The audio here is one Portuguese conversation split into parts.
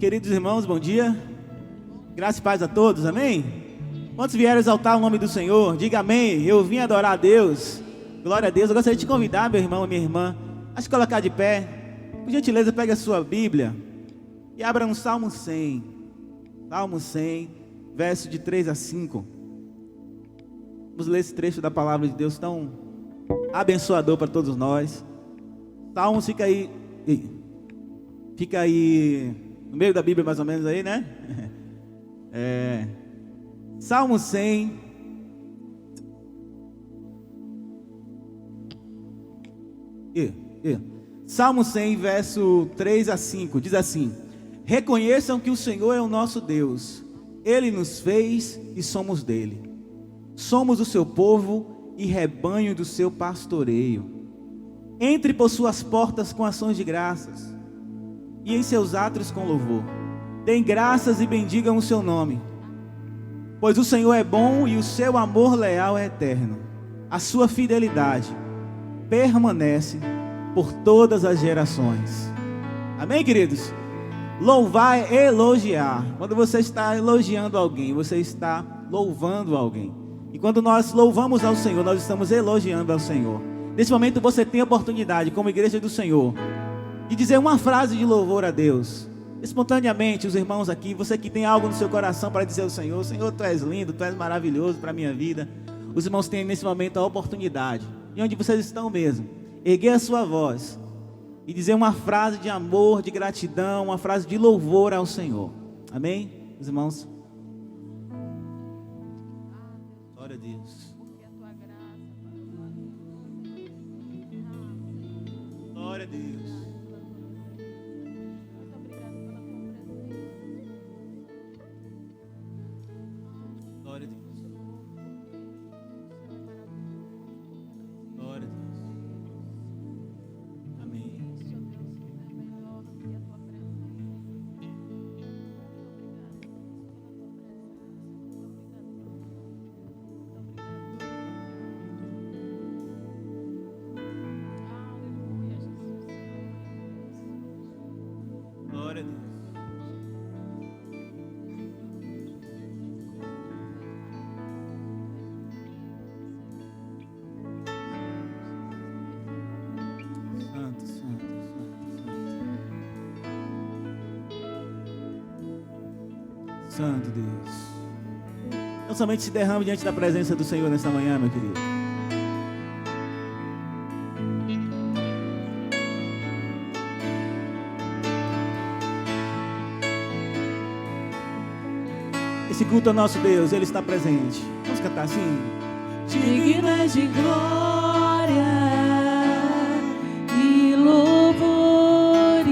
Queridos irmãos, bom dia. Graça e paz a todos, amém? Quantos vieram exaltar o nome do Senhor? Diga amém. Eu vim adorar a Deus. Glória a Deus. Eu gostaria de te convidar, meu irmão, minha irmã, a se colocar de pé. Por gentileza, pegue a sua Bíblia e abra no Salmo 100. Salmo 100, verso de 3 a 5. Vamos ler esse trecho da palavra de Deus tão abençoador para todos nós. Salmos fica aí no meio da Bíblia mais ou menos aí, né? Salmo 100. Salmo 100, verso 3 a 5, diz assim: reconheçam que o Senhor é o nosso Deus, Ele nos fez e somos dele. Somos o seu povo e rebanho do seu pastoreio. Entre por suas portas com ações de graças e em seus átrios com louvor. Deem graças e bendigam o seu nome, pois o Senhor é bom e o seu amor leal é eterno. A sua fidelidade permanece por todas as gerações. Amém, queridos? Louvar é elogiar. Quando você está elogiando alguém, você está louvando alguém. E quando nós louvamos ao Senhor, nós estamos elogiando ao Senhor. Nesse momento você tem a oportunidade, como igreja do Senhor, de dizer uma frase de louvor a Deus. Espontaneamente, os irmãos aqui, você que tem algo no seu coração para dizer ao Senhor: Senhor, Tu és lindo, Tu és maravilhoso para a minha vida. Os irmãos têm nesse momento a oportunidade, e onde vocês estão mesmo, erguer a sua voz e dizer uma frase de amor, de gratidão, uma frase de louvor ao Senhor. Amém? Os irmãos? Glória a Deus. Glória a Deus. Glória a Deus. Glória a Deus. Amém. Glória a Deus. Santo, santo, santo, santo. Santo Deus. Não somente se derrame diante da presença do Senhor nesta manhã, meu querido. Esse culto ao nosso Deus, Ele está presente. Vamos cantar assim? Dignas de glória e louvores,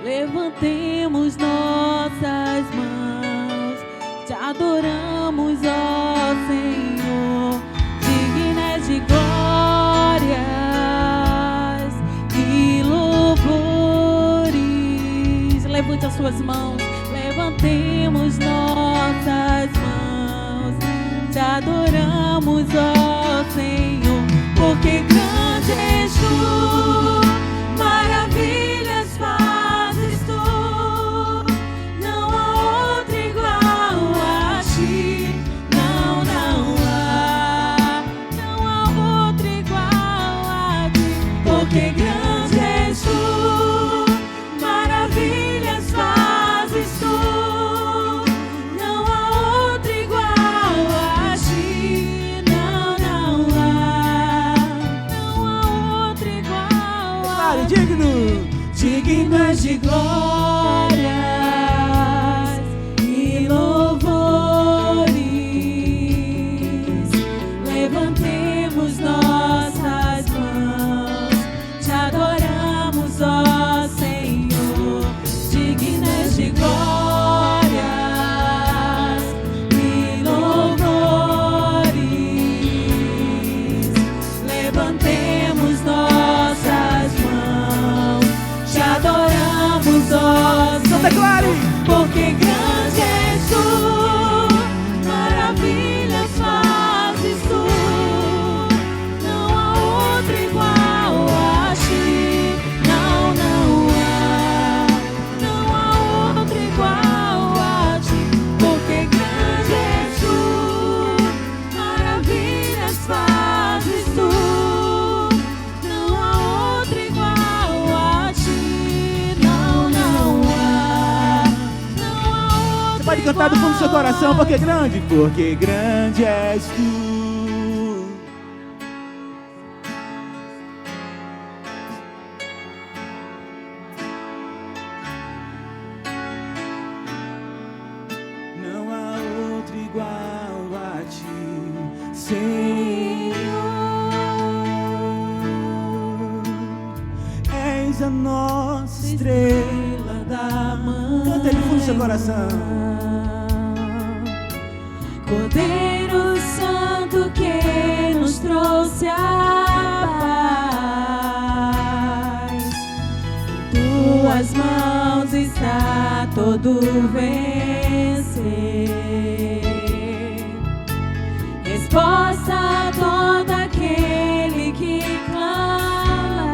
levantemos nossas mãos, te adoramos, ó Senhor. Dignas de glórias e louvores, levante as suas mãos, levantemos nossas mãos, te adoramos, ó Senhor, porque grande és tu, maravilhas fazes tu, não há outro igual a ti, não, não há outro igual a ti, porque grande és tu, maravilhas fazes tu, não há outro igual a ti, não há cantar do fundo do seu coração, porque grande és tu. Não há outro igual a ti, Senhor. És a nossa estrela da manhã. Canta ele no fundo do seu coração. Cordeiro Santo que nos trouxe a paz, em tuas mãos está todo vencer. Resposta a todo aquele que clama.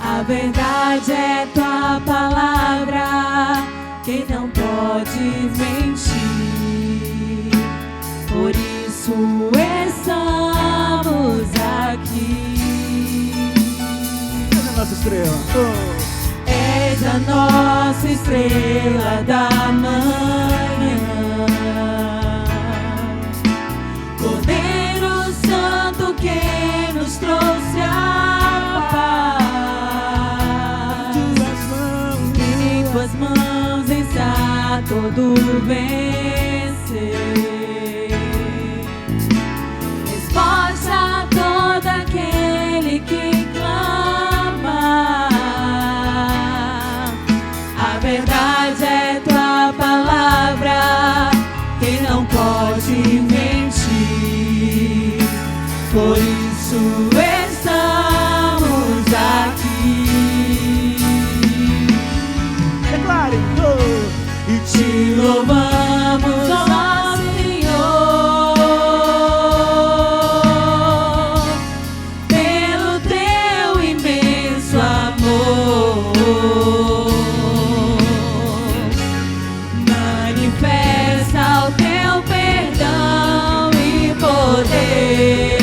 A verdade é tua palavra, quem não pode mentir. Por isso estamos aqui. És a nossa estrela. És a nossa estrela da manhã. Cordeiro Santo que nos trouxe a paz. Em tuas mãos está todo vencer. Resposta a todo aquele que clama. A verdade é tua palavra, quem não pode mentir. Por isso estamos aqui. Declare. E te louvamos, ó Senhor, pelo teu imenso amor. Manifesta o teu perdão e poder.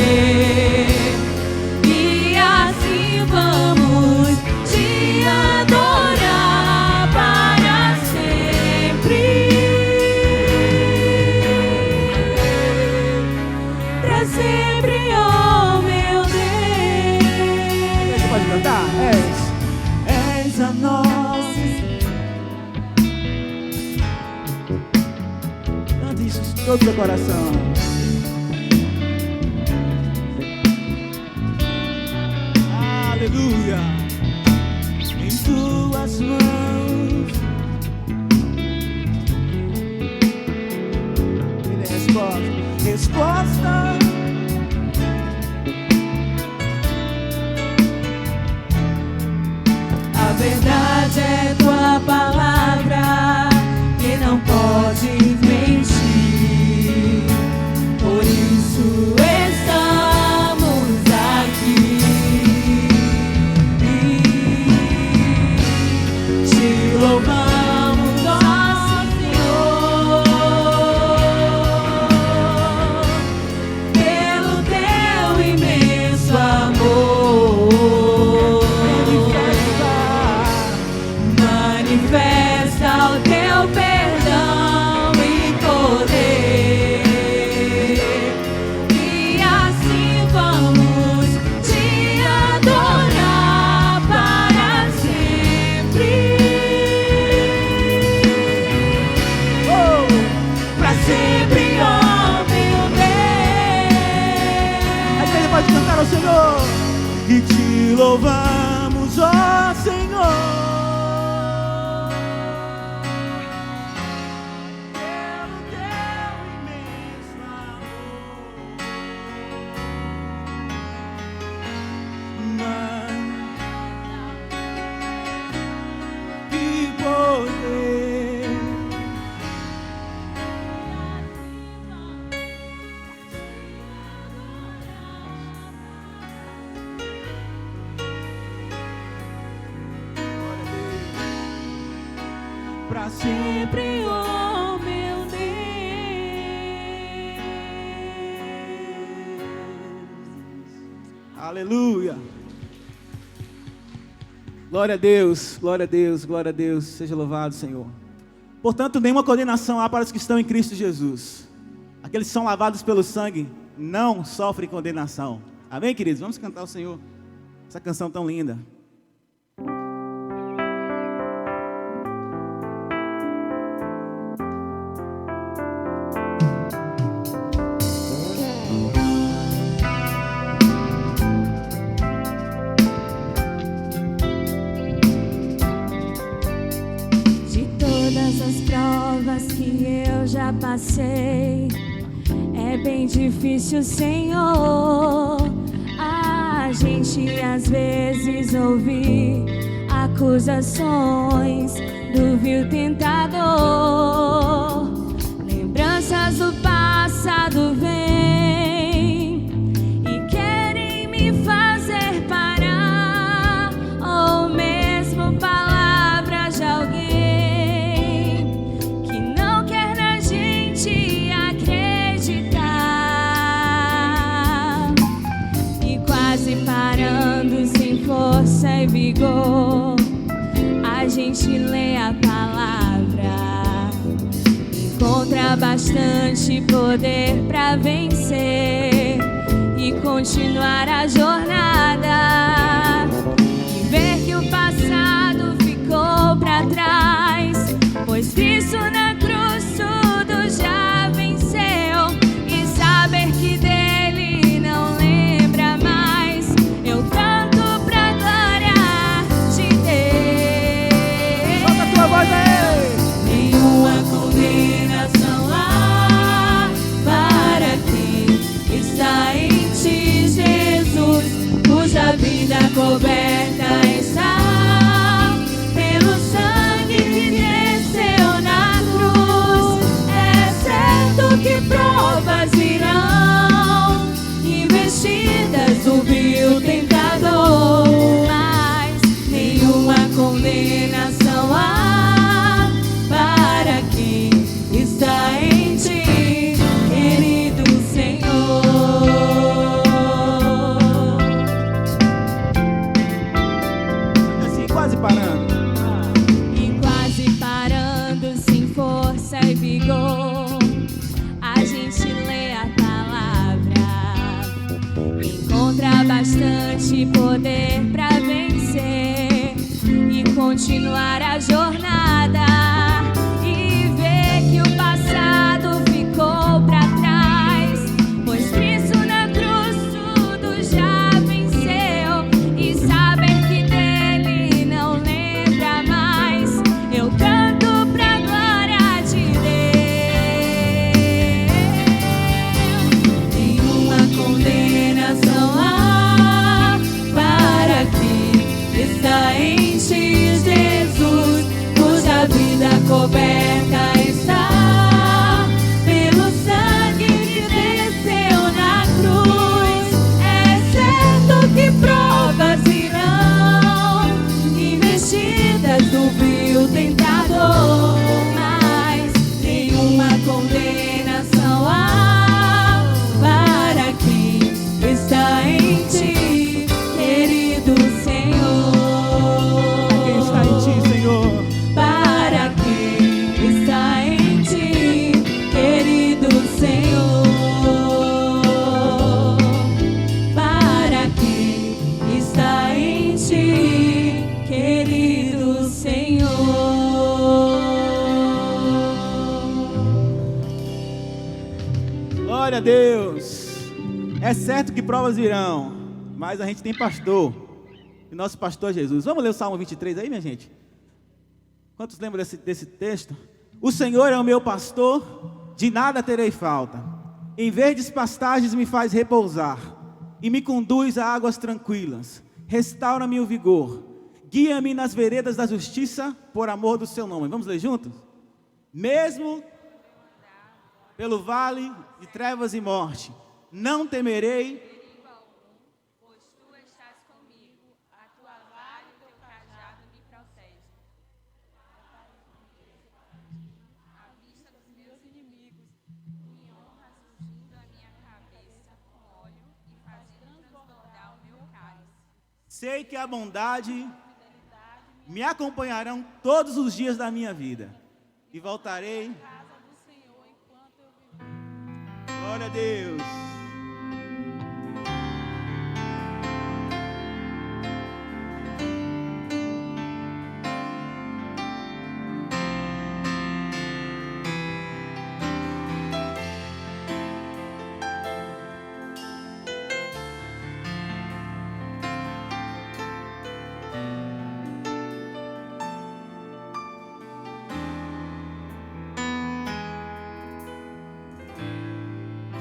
E assim vamos te adorar para sempre. Pra sempre, oh meu Deus. Você pode cantar? És a nossa. Cante isso de todo o seu coração. Aleluia. Em tuas mãos. Ele é resposta. Resposta. A verdade é tua palavra, que não pode mentir. Por isso estamos aqui. Te louvamos, ó Senhor, pelo teu imenso amor. Manifesta o teu perdão e poder. E assim vamos te adorar para sempre. Pra sempre, oh meu A igreja Deus. pode cantar ao Senhor. E te louvamos, ó Senhor. Pelo teu imenso amor. E poder. Pra sempre, Oh meu Deus. aleluia. Glória a Deus, glória a Deus, glória a Deus. Seja louvado, Senhor. Portanto, nenhuma condenação há para os que estão em Cristo Jesus. Aqueles que são lavados pelo sangue não sofrem condenação. Amém, queridos? Vamos cantar ao Senhor essa canção tão linda. Que eu já passei, é bem difícil, Senhor, a gente às vezes ouvir acusações do vil tentador. Lembranças do passado vêm e querem me fazer parar, ou mesmo palavras de alguém parando sem força e vigor. A gente lê a palavra, encontra bastante poder pra vencer e continuar a jornada, e ver que o passado ficou pra trás, pois Cristo na cruz tudo já venceu, e saber que dele não lembra mais. Eu canto pra glória de Deus. Solta a tua voz aí. Nenhuma condenação há para quem está em ti, Jesus, cuja vida coberta está pelo sangue que desceu na cruz. É certo que provas virão, investidas do vil tentador, mas nenhuma condenação há para quem está em ti, querido Senhor. Assim, quase parando. E quase parando, sem força e vigor, a gente lê a palavra, encontra bastante poder pra vencer e continuar a jornada, e ver que o passado ficou pra trás, pois Cristo na cruz tudo já venceu, e saber que dele não lembra mais. Eu canto pra glória de Deus. Nenhuma condenação há para quem está em ti, Jesus, cuja vida coberta está pelo sangue que desceu na cruz. É certo que provas virão, investidas do vil tentador, mas nenhuma condenação há para quem está em ti, querido Senhor. Quem está em ti, Senhor? Para quem está em ti, querido Senhor. Para quem está em ti, querido Senhor. Glória a Deus. É certo que provas virão, mas a gente tem pastor, e nosso pastor é Jesus. Vamos ler o Salmo 23 aí, minha gente? Quantos lembram desse texto? O Senhor é o meu pastor, de nada terei falta. Em verdes pastagens me faz repousar, e me conduz a águas tranquilas. Restaura-me o vigor, guia-me nas veredas da justiça, por amor do seu nome. Vamos ler juntos? Mesmo pelo vale de trevas e morte, não temerei, Pois tu estás comigo, a tua vara e o teu cajado me protegem. À vista dos meus inimigos, me honras ungindo a minha cabeça com óleo e fazendo transbordar o meu cálice. sei que a bondade me acompanharão todos os dias da minha vida, e voltarei. Glória a Deus.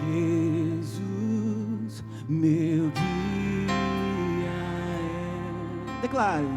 Jesus, meu guia é. Declaro.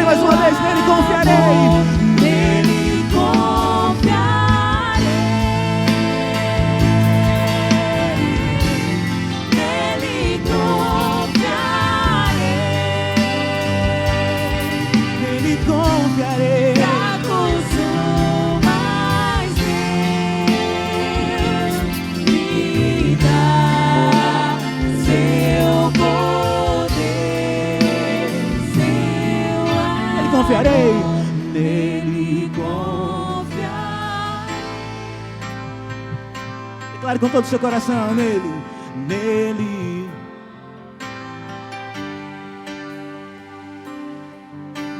Mais uma vez, nele confiarei. Nele confiarei. Nele confiarei. Nele confiarei. Fracos mais Deus me dá seu poder, confiarei, nele confiar. Declare com todo o seu coração, nele,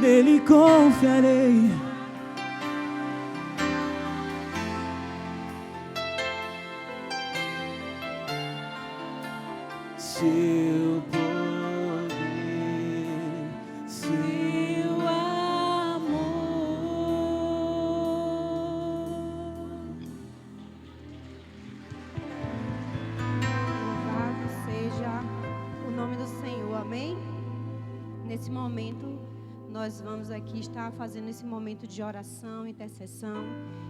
nele confiarei. Seu poder, seu Nesse momento, nós vamos aqui estar fazendo esse momento de oração, intercessão.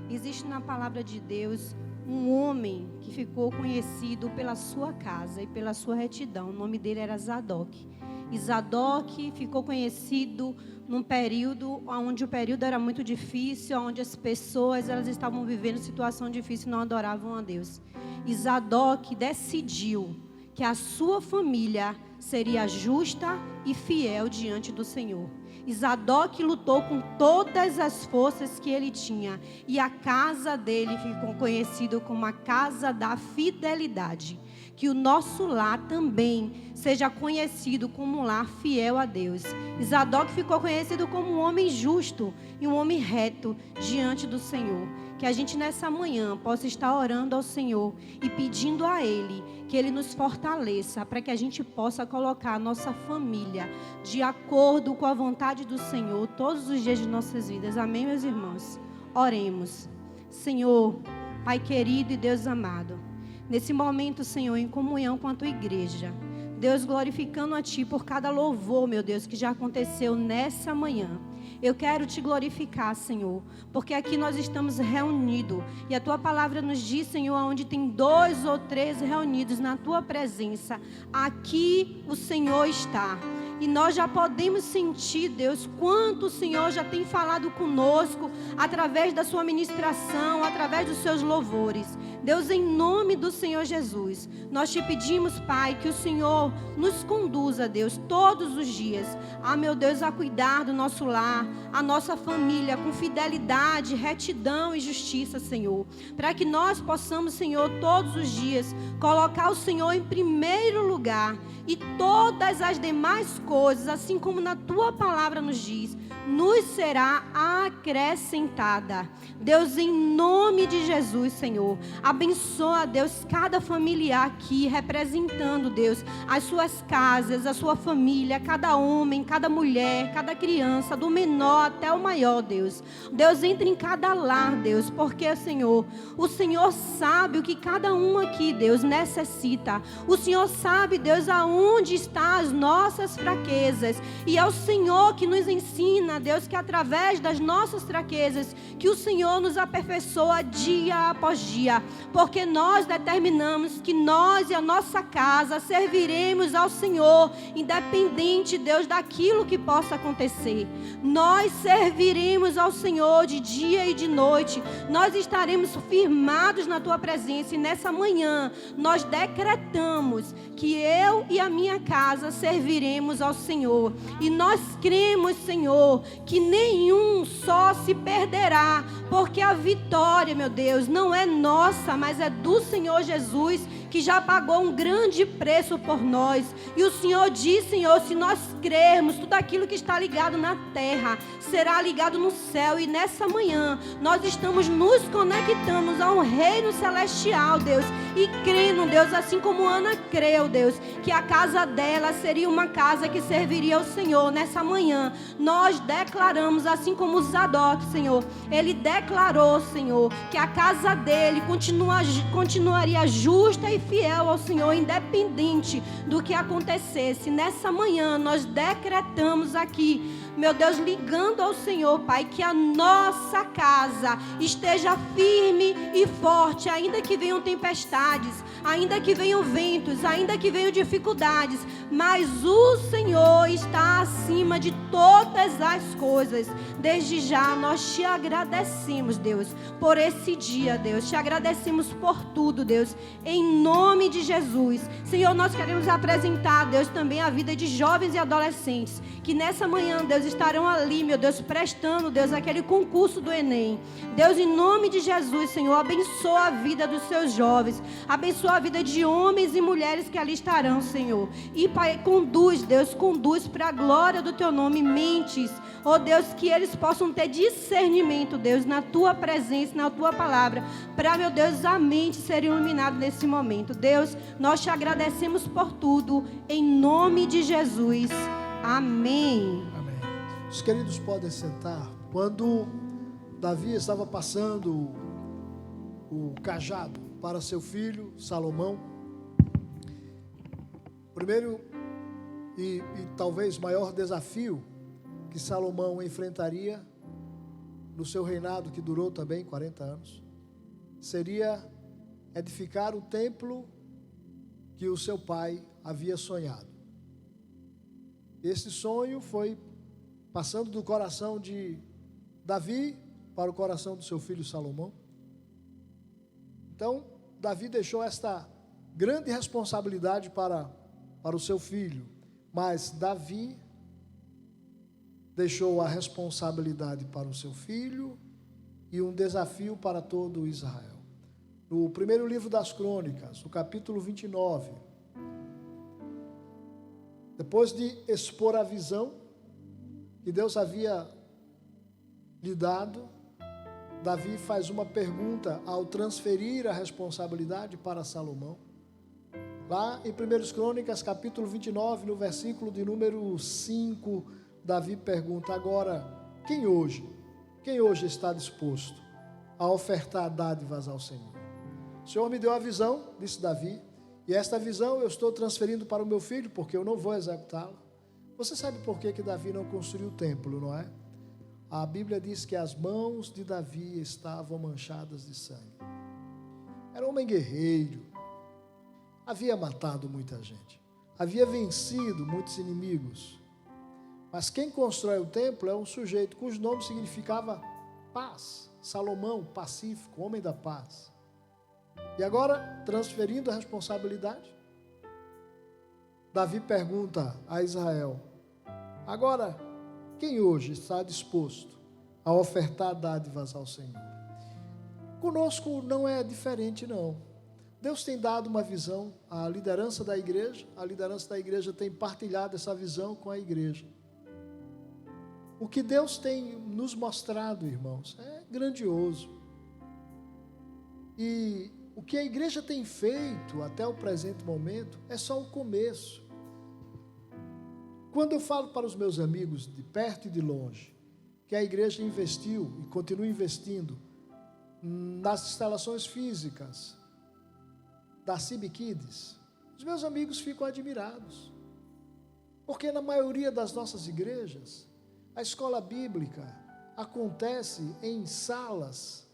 Existe na palavra de Deus um homem que ficou conhecido pela sua casa e pela sua retidão. O nome dele era Zadok. E Zadok ficou conhecido num período onde o período era muito difícil, onde as pessoas elas estavam vivendo situação difícil e não adoravam a Deus. E Zadok decidiu que a sua família seria justa e fiel diante do Senhor. E Zadok lutou com todas as forças que ele tinha. E a casa dele ficou conhecida como a casa da fidelidade. que o nosso lar também seja conhecido como um lar fiel a Deus. Zadok ficou conhecido como um homem justo e um homem reto diante do Senhor. Que a gente nessa manhã possa estar orando ao Senhor e pedindo a Ele que Ele nos fortaleça para que a gente possa colocar a nossa família de acordo com a vontade do Senhor todos os dias de nossas vidas. Amém, meus irmãos? Oremos. Senhor, Pai querido e Deus amado, nesse momento, Senhor, em comunhão com a Tua igreja, Deus, glorificando a Ti por cada louvor, meu Deus, que já aconteceu nessa manhã. Eu quero Te glorificar, Senhor, porque aqui nós estamos reunidos. E a Tua palavra nos diz, Senhor, onde tem 2 ou 3 reunidos na Tua presença, aqui o Senhor está. E nós já podemos sentir, Deus, quanto o Senhor já tem falado conosco através da sua ministração, através dos seus louvores. Deus, em nome do Senhor Jesus, nós te pedimos, Pai, que o Senhor nos conduza, Deus, todos os dias, meu Deus, a cuidar do nosso lar, a nossa família, com fidelidade, retidão e justiça, Senhor. Para que nós possamos, Senhor, todos os dias, colocar o Senhor em primeiro lugar. E todas as demais coisas, assim como na Tua palavra nos diz, nos será acrescentada. Deus, em nome de Jesus, Senhor, abençoa, Deus, cada familiar aqui, representando, Deus, as suas casas, a sua família, cada homem, cada mulher, cada criança, do menor até o maior, Deus. Deus, entre em cada lar, Deus, porque, Senhor, o Senhor sabe o que cada um aqui, Deus, necessita. O Senhor sabe, Deus, aonde estão as nossas fraquezas. E é o Senhor que nos ensina, Deus, que através das nossas fraquezas, que o Senhor nos aperfeiçoa dia após dia, porque nós determinamos que nós e a nossa casa serviremos ao Senhor, independente, Deus, daquilo que possa acontecer. Nós serviremos ao Senhor de dia e de noite, nós estaremos firmados na Tua presença, e nessa manhã nós decretamos que eu e a minha casa serviremos ao Senhor, e nós cremos, Senhor, que nenhum só se perderá, porque a vitória, meu Deus, não é nossa, mas é do Senhor Jesus, que já pagou um grande preço por nós. E o Senhor diz, Senhor, se nós crermos, tudo aquilo que está ligado na terra será ligado no céu. E nessa manhã nós estamos nos conectando a um reino celestial, Deus, e crendo, Deus, assim como Ana creu, Deus, que a casa dela seria uma casa que serviria ao Senhor. Nessa manhã nós declaramos, assim como Zadok, Senhor, ele declarou, Senhor, que a casa dele continuaria justa e fiel ao Senhor, independente do que acontecesse. Nessa manhã nós decretamos aqui, meu Deus, ligando ao Senhor, Pai, que a nossa casa esteja firme e forte, ainda que venham tempestades, ainda que venham ventos, ainda que venham dificuldades, mas o Senhor está acima de todas as coisas. Desde já nós te agradecemos, Deus, por esse dia, Deus, te agradecemos por tudo, Deus, em nome de Jesus. Senhor, nós queremos apresentar, Deus, também a vida de jovens e adolescentes, que nessa manhã, Deus, estarão ali, meu Deus, prestando, Deus, aquele concurso do Enem. Deus, em nome de Jesus, Senhor, abençoa a vida dos seus jovens, abençoa a vida de homens e mulheres que ali estarão, Senhor. E, Pai, conduz, Deus, conduz para a glória do Teu nome mentes, ó Deus, que eles possam ter discernimento, Deus, na Tua presença, na Tua palavra, para, meu Deus, a mente ser iluminada nesse momento. Deus, nós te agradecemos por tudo, em nome de Jesus. Amém. Amém. Os queridos podem sentar. Quando Davi estava passando o cajado para seu filho Salomão, primeiro e talvez maior desafio que Salomão enfrentaria no seu reinado, que durou também 40 anos, seria edificar o templo que o seu pai havia sonhado. Esse sonho foi passando do coração de Davi para o coração do seu filho Salomão. Então, Davi deixou esta grande responsabilidade para o seu filho, mas Davi deixou a responsabilidade para o seu filho e um desafio para todo Israel. no primeiro livro das Crônicas, no capítulo 29, depois de expor a visão que Deus havia lhe dado, Davi faz uma pergunta ao transferir a responsabilidade para Salomão. Lá em 1 Crônicas, capítulo 29, no versículo de número 5, Davi pergunta: agora, quem hoje está disposto a ofertar dádivas ao Senhor? O Senhor me deu a visão, disse Davi, e esta visão eu estou transferindo para o meu filho, porque eu não vou executá-la. Você sabe por que Davi não construiu o templo, não é? A Bíblia diz que as mãos de Davi estavam manchadas de sangue. Era um homem guerreiro, havia matado muita gente, havia vencido muitos inimigos. Mas quem constrói o templo é um sujeito cujo nome significava paz. Salomão, pacífico, homem da paz. E agora, transferindo a responsabilidade, Davi pergunta a Israel: agora, quem hoje está disposto a ofertar dádivas ao Senhor? Conosco não é diferente, não. Deus tem dado uma visão à liderança da igreja tem partilhado essa visão com a igreja. O que Deus tem nos mostrado, irmãos, é grandioso. E o que a igreja tem feito até o presente momento é só o começo. Quando eu falo para os meus amigos de perto e de longe que a igreja investiu e continua investindo nas instalações físicas da CIB Kids, os meus amigos ficam admirados. Porque na maioria das nossas igrejas, a escola bíblica acontece em salas,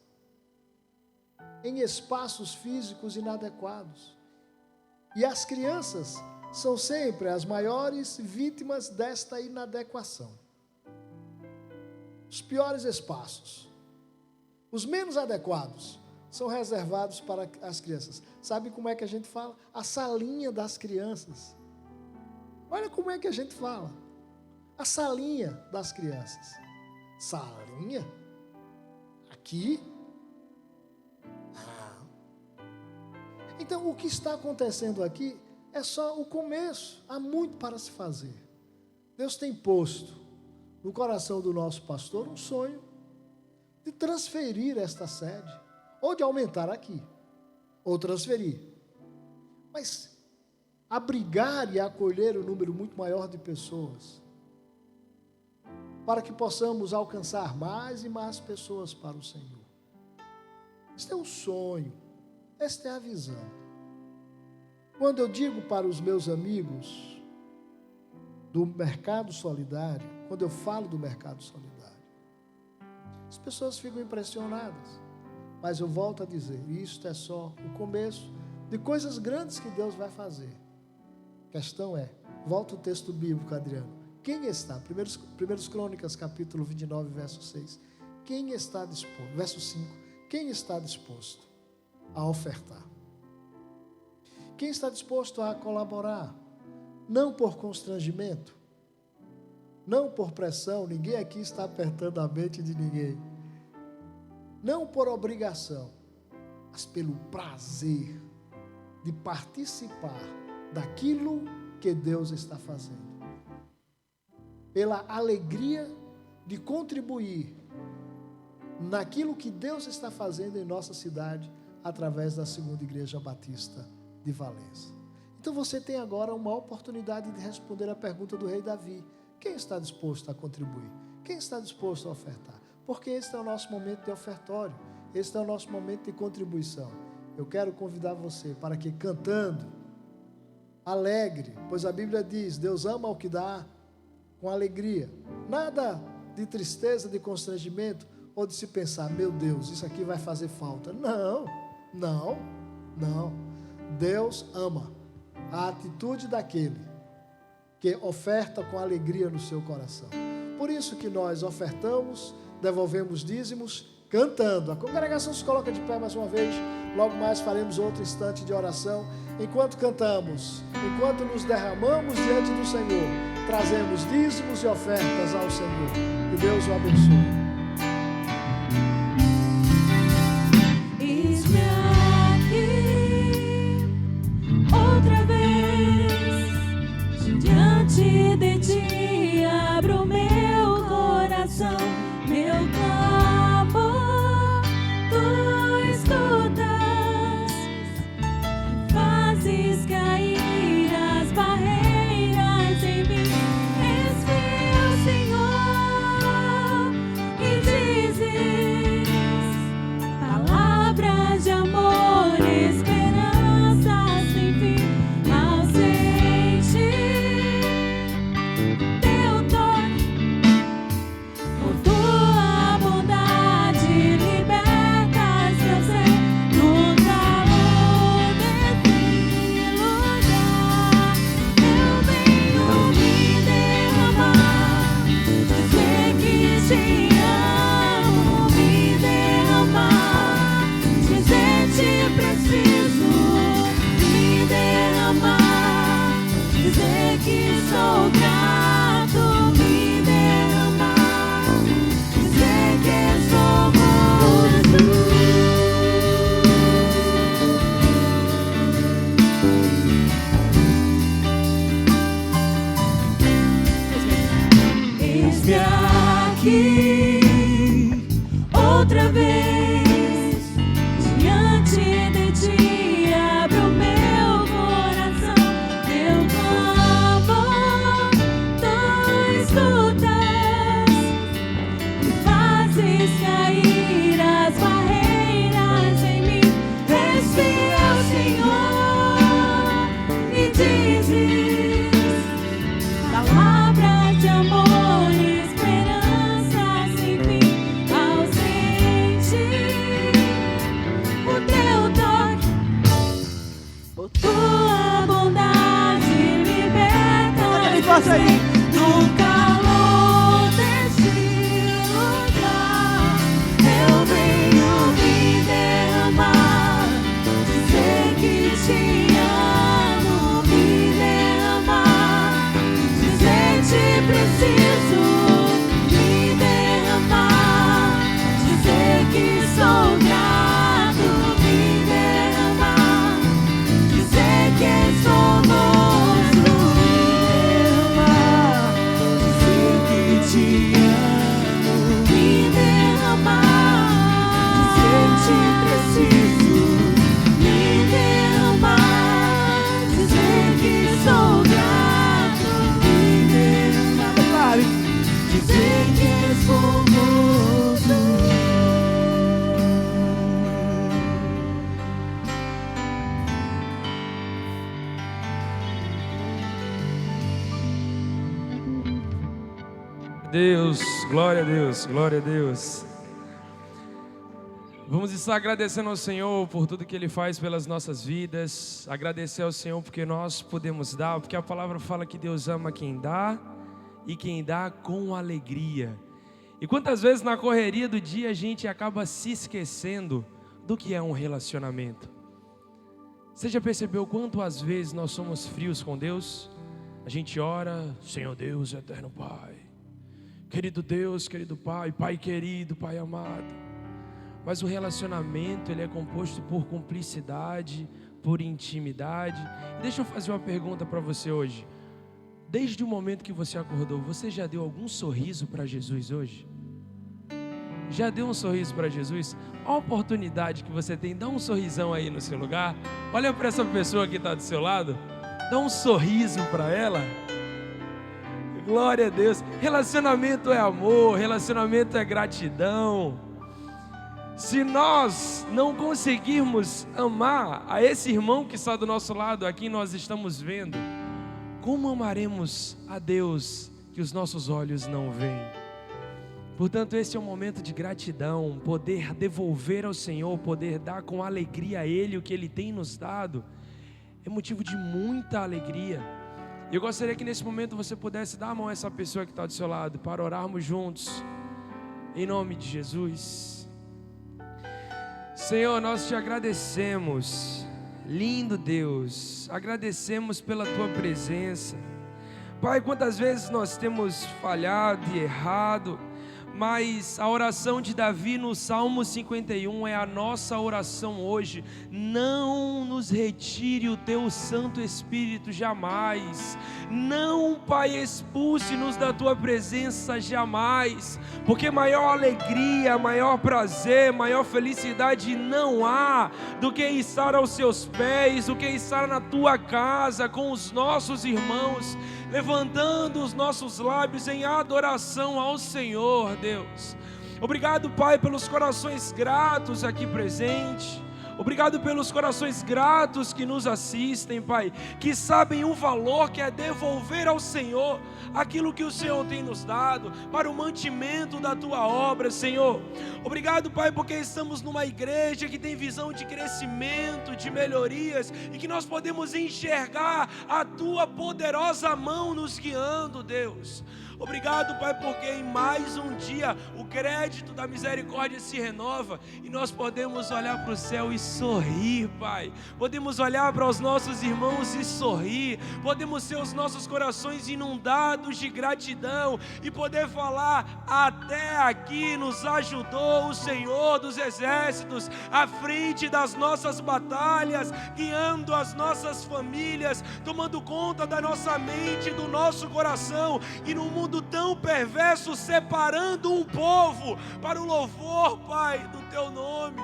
em espaços físicos inadequados. E as crianças são sempre as maiores vítimas desta inadequação. Os piores espaços, os menos adequados, são reservados para as crianças. Sabe como é que a gente fala? A salinha das crianças. Olha como é que a gente fala. A salinha das crianças. Salinha? Aqui? Então, o que está acontecendo aqui é só o começo. Há muito para se fazer. Deus tem posto no coração do nosso pastor um sonho de transferir esta sede, ou de aumentar aqui, ou transferir. Mas abrigar e acolher um número muito maior de pessoas, para que possamos alcançar mais e mais pessoas para o Senhor. Este é o sonho, esta é a visão. Quando eu digo para os meus amigos do mercado solidário, quando eu falo do mercado solidário, as pessoas ficam impressionadas. Mas eu volto a dizer, isto é só o começo de coisas grandes que Deus vai fazer. A questão é, volta o texto bíblico, Adriano. Quem está? 1 Crônicas, capítulo 29, verso 6. Quem está disposto? Verso 5. Quem está disposto a ofertar? Quem está disposto a colaborar? Não por constrangimento, não por pressão, ninguém aqui está apertando a mente de ninguém. Não por obrigação, mas pelo prazer de participar daquilo que Deus está fazendo. Pela alegria de contribuir naquilo que Deus está fazendo em nossa cidade, através da Segunda Igreja Batista de Valença. Então você tem agora uma oportunidade de responder a pergunta do rei Davi. Quem está disposto a contribuir? Quem está disposto a ofertar? Porque esse é o nosso momento de ofertório, esse é o nosso momento de contribuição. Eu quero convidar você para que, cantando, alegre, pois a Bíblia diz, Deus ama o que dá com alegria. Nada de tristeza, de constrangimento, ou de se pensar, meu Deus, isso aqui vai fazer falta. Não. Deus ama a atitude daquele que oferta com alegria no seu coração. Por isso que nós ofertamos, devolvemos dízimos, cantando. A congregação se coloca de pé mais uma vez. Logo mais faremos outro instante de oração. Enquanto cantamos, enquanto nos derramamos diante do Senhor, trazemos dízimos e ofertas ao Senhor. Que Deus o abençoe. Israel. meu clamor tu escutas, fazes cair as barreiras em mim. És fiel, Senhor, e dizes palavras de amor, esperança sem fim. Ao sentir teu toque, por tua bondade libertas meu ser. No calor desse lugar, eu venho me derramar, dizer que te amo, me derramar, dizer te preciso, me derramar, dizer que sou grato, me derramar, dizer que somos Eis-me aqui outra vez, diante de ti abro o meu coração, meu clamor tu escutas e fazes cair as barreiras em mim. És fiel, Senhor, e dizes palavras de amor, esperança sem fim. Ao sentir o teu toque, por tua bondade liberta-me. Faça aí. No calor desse lugar, eu venho me derramar, dizer que te amo, me derramar, dizer te preciso, me derramar, dizer que sou grato, me derramar, dizer que somos luz, Dizer que te amo, me derramar, dizer te preciso, me derramar, dizer que sou grato, me derramar, declare. dizer que somos luz. Deus, glória a Deus, glória a Deus. Vamos estar agradecendo ao Senhor por tudo que Ele faz pelas nossas vidas. Agradecer ao Senhor porque nós podemos dar, porque a palavra fala que Deus ama quem dá e quem dá com alegria. E quantas vezes na correria do dia a gente acaba se esquecendo do que é um relacionamento. Você já percebeu quanto às vezes nós somos frios com Deus? A gente ora, Senhor Deus, eterno Pai, querido Deus, querido Pai, Pai querido, Pai amado. Mas o relacionamento, ele é composto por cumplicidade, por intimidade. E deixa eu fazer uma pergunta para você hoje. Desde o momento que você acordou, você já deu algum sorriso para Jesus hoje? Já deu um sorriso para Jesus? Olha a oportunidade que você tem, dá um sorrisão aí no seu lugar. Olha para essa pessoa que está do seu lado, dá um sorriso para ela. Glória a Deus. Relacionamento é amor, relacionamento é gratidão. Se nós não conseguirmos amar a esse irmão que está do nosso lado, a quem nós estamos vendo, como amaremos a Deus que os nossos olhos não veem? Portanto, esse é um momento de gratidão, poder devolver ao Senhor, poder dar com alegria a Ele o que Ele tem nos dado, é motivo de muita alegria. Eu gostaria que nesse momento você pudesse dar a mão a essa pessoa que está do seu lado, para orarmos juntos, em nome de Jesus. Senhor, nós te agradecemos, lindo Deus, agradecemos pela tua presença. Pai, quantas vezes nós temos falhado e errado, Mas a oração de Davi no Salmo 51 é a nossa oração hoje. Não nos retire o teu Santo Espírito jamais. Não, Pai, expulse-nos da tua presença jamais. Porque maior alegria, maior prazer, maior felicidade não há do que estar aos seus pés, do que estar na tua casa com os nossos irmãos, levantando os nossos lábios em adoração ao Senhor, Deus. Obrigado, Pai, pelos corações gratos aqui presentes. Obrigado pelos corações gratos que nos assistem, Pai, que sabem o valor que é devolver ao Senhor aquilo que o Senhor tem nos dado para o mantimento da Tua obra, Senhor. Obrigado, Pai, porque estamos numa igreja que tem visão de crescimento, de melhorias, e que nós podemos enxergar a Tua poderosa mão nos guiando, Deus. Obrigado, Pai, porque em mais um dia o crédito da misericórdia se renova e nós podemos olhar para o céu e sorrir, Pai. Podemos olhar para os nossos irmãos e sorrir. Podemos ser os nossos corações inundados de gratidão e poder falar: até aqui nos ajudou o Senhor dos Exércitos, à frente das nossas batalhas, guiando as nossas famílias, tomando conta da nossa mente, do nosso coração, e no mundo tão perverso, separando um povo para o louvor, Pai, do Teu nome,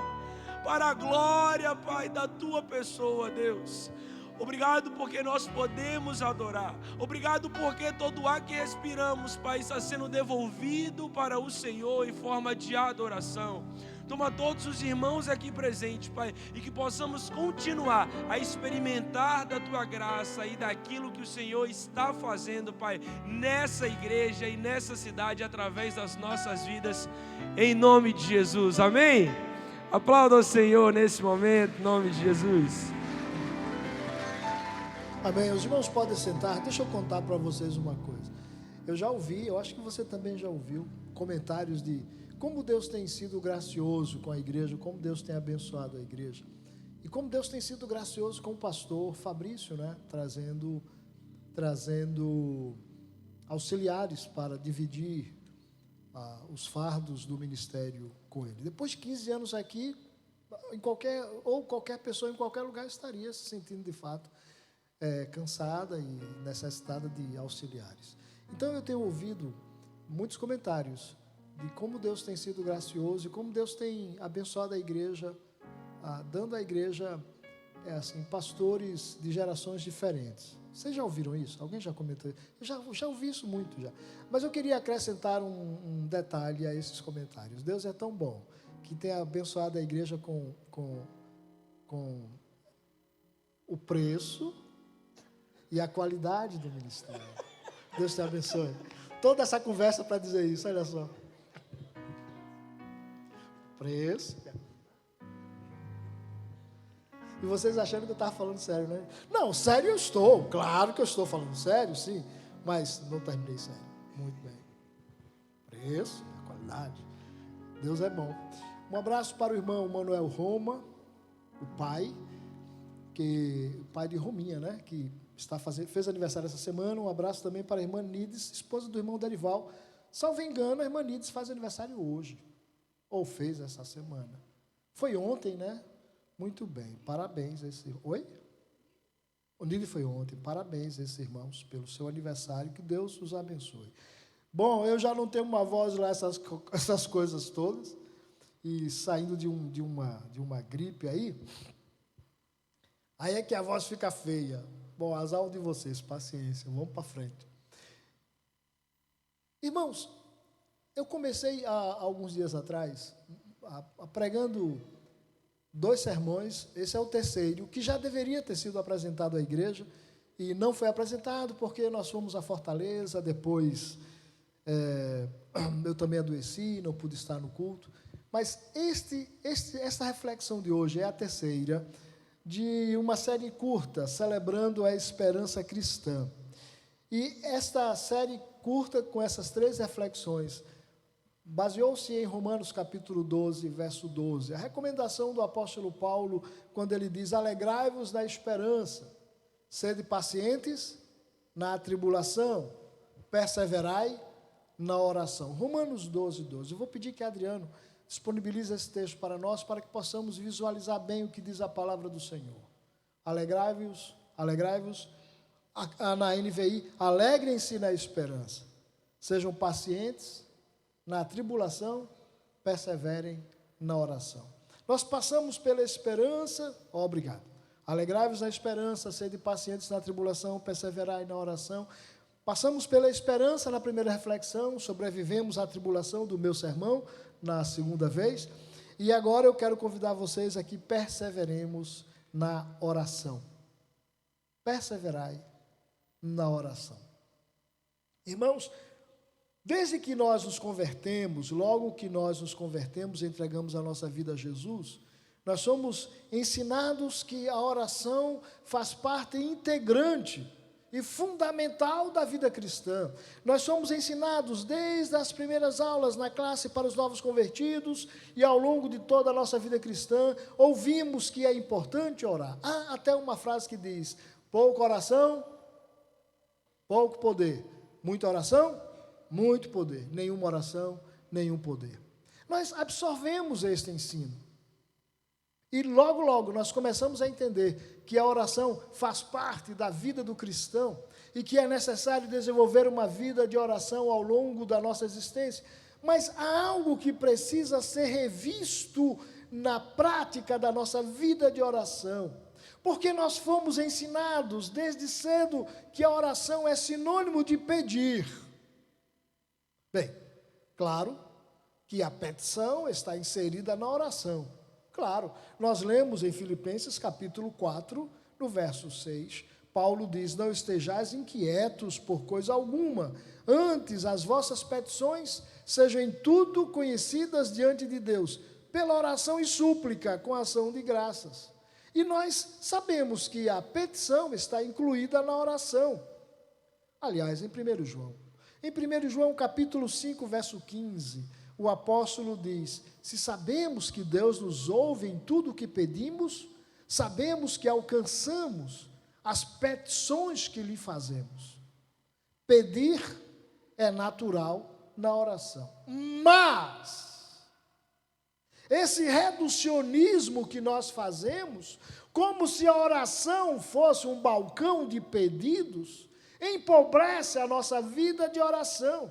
para a glória, Pai, da Tua pessoa, Deus. Obrigado porque nós podemos adorar. Obrigado porque todo ar que respiramos, Pai, está sendo devolvido para o Senhor em forma de adoração. Toma todos os irmãos aqui presentes, Pai, e que possamos continuar a experimentar da Tua graça e daquilo que o Senhor está fazendo, Pai, nessa igreja e nessa cidade, através das nossas vidas, em nome de Jesus, amém? Aplauda ao Senhor nesse momento, em nome de Jesus. Amém. Os irmãos podem sentar. Deixa eu contar para vocês uma coisa. Eu já ouvi, eu acho que você também já ouviu, comentários de como Deus tem sido gracioso com a igreja, como Deus tem abençoado a igreja. E como Deus tem sido gracioso com o pastor Fabrício, né? Trazendo auxiliares para dividir os fardos do ministério com ele. Depois de 15 anos aqui, qualquer pessoa em qualquer lugar estaria se sentindo de fato cansada e necessitada de auxiliares. Então eu tenho ouvido muitos comentários de como Deus tem sido gracioso e como Deus tem abençoado a igreja, dando à igreja pastores de gerações diferentes. Vocês já ouviram isso? Alguém já comentou? Eu já ouvi isso muito já. Mas eu queria acrescentar um detalhe a esses comentários. Deus é tão bom que tem abençoado a igreja com o preço e a qualidade do ministério. Deus te abençoe. Toda essa conversa para dizer isso, olha só. Preço. E vocês achando que eu estava falando sério, né? Não, sério eu estou. Claro que eu estou falando sério, sim. Mas não terminei sério. Muito bem. Preço, qualidade. Deus é bom. Um abraço para o irmão Manuel Roma, o pai de Rominha, né? Que fez aniversário essa semana. Um abraço também para a irmã Nides, esposa do irmão Derival. Salvo engano, a irmã Nides faz aniversário hoje. Ou fez essa semana. Foi ontem, né? Muito bem. Parabéns a esse... Oi? O Nides foi ontem. Parabéns a esses irmãos pelo seu aniversário. Que Deus os abençoe. Bom, eu já não tenho uma voz lá, essas coisas todas. E saindo de uma gripe aí é que a voz fica feia. Bom, azar de vocês, paciência, vamos para frente. Irmãos, eu comecei há alguns dias atrás, pregando 2 sermões, esse é o terceiro, que já deveria ter sido apresentado à igreja, e não foi apresentado porque nós fomos a Fortaleza, depois eu também adoeci, não pude estar no culto. Mas essa reflexão de hoje é a terceira de uma série curta, celebrando a esperança cristã. E esta série curta, com essas 3 reflexões, baseou-se em Romanos capítulo 12, verso 12. A recomendação do apóstolo Paulo, quando ele diz: alegrai-vos na esperança, sede pacientes na tribulação, perseverai na oração. Romanos 12, 12. Eu vou pedir que Adriano disponibilize esse texto para nós, para que possamos visualizar bem o que diz a palavra do Senhor. Alegrai-vos, na NVI, alegrem-se na esperança. Sejam pacientes na tribulação, perseverem na oração. Nós passamos pela esperança, obrigado. Alegrai-vos na esperança, sede pacientes na tribulação, perseverai na oração. Passamos pela esperança na primeira reflexão, sobrevivemos à tribulação do meu sermão, na segunda vez. E agora eu quero convidar vocês aqui, perseveremos na oração. Perseverai na oração. Irmãos, desde que nós nos convertemos, logo que nós nos convertemos e entregamos a nossa vida a Jesus, nós somos ensinados que a oração faz parte integrante e fundamental da vida cristã. Nós somos ensinados desde as primeiras aulas na classe para os novos convertidos e ao longo de toda a nossa vida cristã, ouvimos que é importante orar. Há até uma frase que diz: pouca oração, pouco poder. Muita oração, muito poder. Nenhuma oração, nenhum poder. Nós absorvemos este ensino. E logo, logo, nós começamos a entender que a oração faz parte da vida do cristão e que é necessário desenvolver uma vida de oração ao longo da nossa existência. Mas há algo que precisa ser revisto na prática da nossa vida de oração. Porque nós fomos ensinados desde cedo que a oração é sinônimo de pedir. Bem, claro que a petição está inserida na oração. Claro, nós lemos em Filipenses capítulo 4, no verso 6, Paulo diz: não estejais inquietos por coisa alguma, antes as vossas petições sejam em tudo conhecidas diante de Deus, pela oração e súplica, com ação de graças. E nós sabemos que a petição está incluída na oração. Aliás, em 1 João. Em 1 João capítulo 5, verso 15, o apóstolo diz: se sabemos que Deus nos ouve em tudo o que pedimos, sabemos que alcançamos as petições que lhe fazemos. Pedir é natural na oração. Mas esse reducionismo que nós fazemos, como se a oração fosse um balcão de pedidos, empobrece a nossa vida de oração.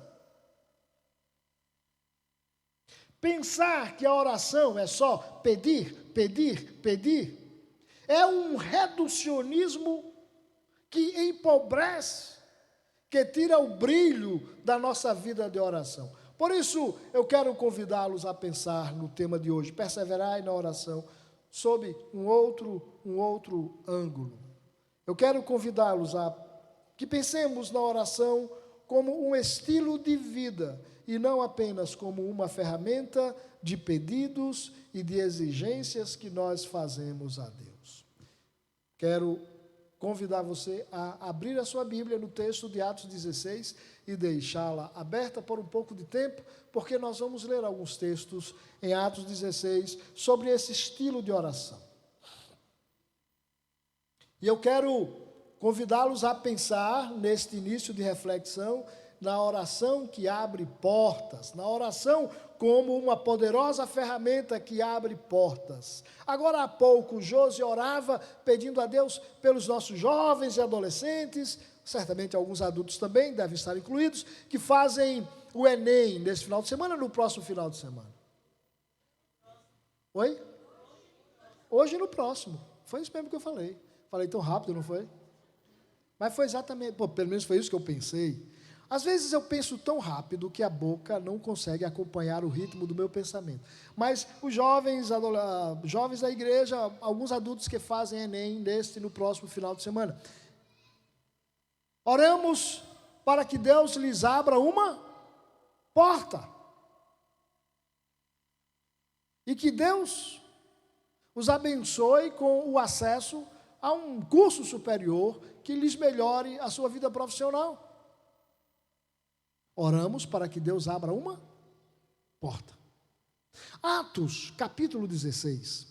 Pensar que a oração é só pedir, pedir, pedir, é um reducionismo que empobrece, que tira o brilho da nossa vida de oração. Por isso, eu quero convidá-los a pensar no tema de hoje, perseverai na oração, sob um outro ângulo. Eu quero convidá-los a que pensemos na oração como um estilo de vida, e não apenas como uma ferramenta de pedidos e de exigências que nós fazemos a Deus. Quero convidar você a abrir a sua Bíblia no texto de Atos 16 e deixá-la aberta por um pouco de tempo, porque nós vamos ler alguns textos em Atos 16 sobre esse estilo de oração. E eu quero convidá-los a pensar neste início de reflexão na oração que abre portas, na oração como uma poderosa ferramenta que abre portas. Agora há pouco, Josi orava pedindo a Deus pelos nossos jovens e adolescentes, certamente alguns adultos também devem estar incluídos, que fazem o Enem nesse final de semana, no próximo final de semana. Oi? Hoje e no próximo. Foi isso mesmo que eu falei. Falei tão rápido, não foi? Mas foi exatamente, pelo menos foi isso que eu pensei. Às vezes eu penso tão rápido que a boca não consegue acompanhar o ritmo do meu pensamento. Mas os jovens da igreja, alguns adultos que fazem Enem neste e no próximo final de semana. Oramos para que Deus lhes abra uma porta. E que Deus os abençoe com o acesso a um curso superior que lhes melhore a sua vida profissional. Oramos para que Deus abra uma porta. Atos, capítulo 16,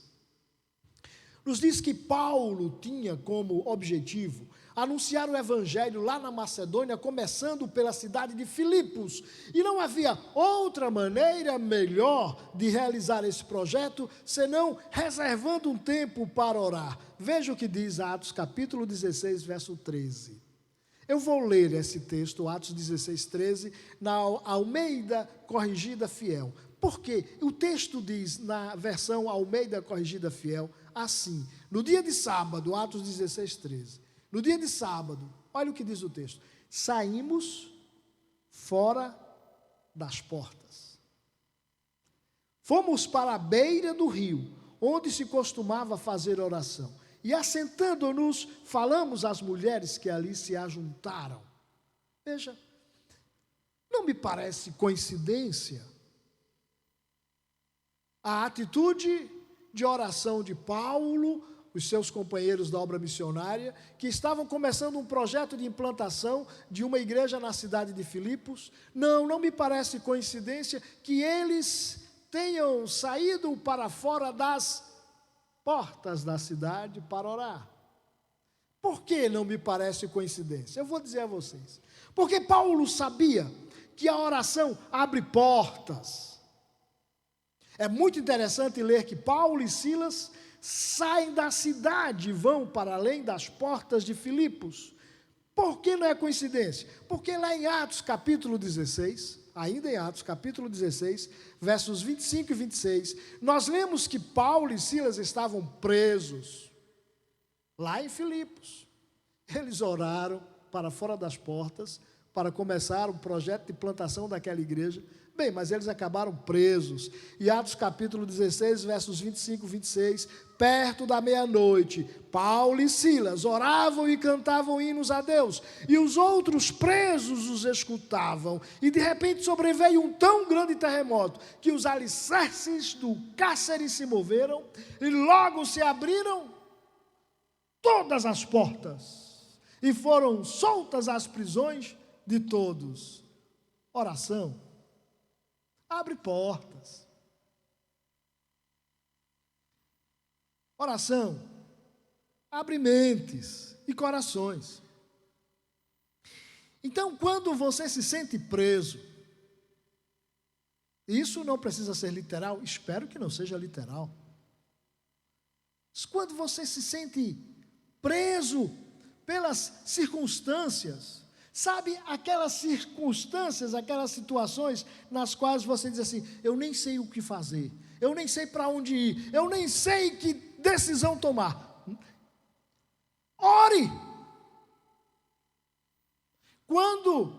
nos diz que Paulo tinha como objetivo anunciar o evangelho lá na Macedônia, começando pela cidade de Filipos. E não havia outra maneira melhor de realizar esse projeto, senão reservando um tempo para orar. Veja o que diz Atos capítulo 16, verso 13. Eu vou ler esse texto, Atos 16, 13, na Almeida Corrigida Fiel. Por quê? O texto diz, na versão Almeida Corrigida Fiel, assim: no dia de sábado, Atos 16, 13. No dia de sábado, olha o que diz o texto: saímos fora das portas. Fomos para a beira do rio, onde se costumava fazer oração. E assentando-nos, falamos às mulheres que ali se ajuntaram. Veja, não me parece coincidência a atitude de oração de Paulo, os seus companheiros da obra missionária, que estavam começando um projeto de implantação de uma igreja na cidade de Filipos. Não me parece coincidência que eles tenham saído para fora das portas da cidade para orar. Por que não me parece coincidência? Eu vou dizer a vocês. Porque Paulo sabia que a oração abre portas. É muito interessante ler que Paulo e Silas saem da cidade e vão para além das portas de Filipos. Por que não é coincidência? Porque lá em Atos capítulo 16, ainda em Atos capítulo 16, versos 25 e 26, nós lemos que Paulo e Silas estavam presos lá em Filipos. Eles oraram para fora das portas para começar o projeto de plantação daquela igreja. Bem, mas eles acabaram presos. E Atos capítulo 16, versos 25 e 26, perto da meia-noite, Paulo e Silas oravam e cantavam hinos a Deus, e os outros presos os escutavam, e de repente sobreveio um tão grande terremoto, que os alicerces do cárcere se moveram, e logo se abriram todas as portas, e foram soltas as prisões de todos. Oração abre portas. Oração abre mentes e corações. Então, quando você se sente preso, isso não precisa ser literal, espero que não seja literal. Mas quando você se sente preso pelas circunstâncias, sabe, aquelas circunstâncias, aquelas situações nas quais você diz assim: eu nem sei o que fazer, eu nem sei para onde ir, eu nem sei que decisão tomar. Ore. Quando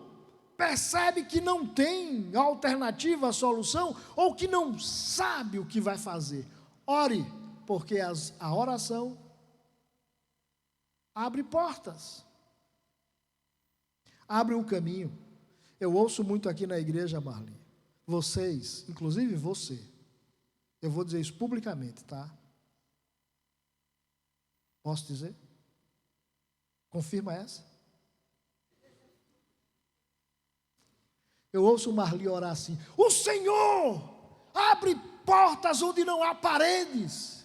percebe que não tem alternativa, solução, ou que não sabe o que vai fazer, ore, porque a oração abre portas. Abre um caminho. Eu ouço muito aqui na igreja, Marli, vocês, inclusive você, eu vou dizer isso publicamente, tá? Posso dizer? Confirma essa? Eu ouço Marli orar assim: o Senhor abre portas onde não há paredes.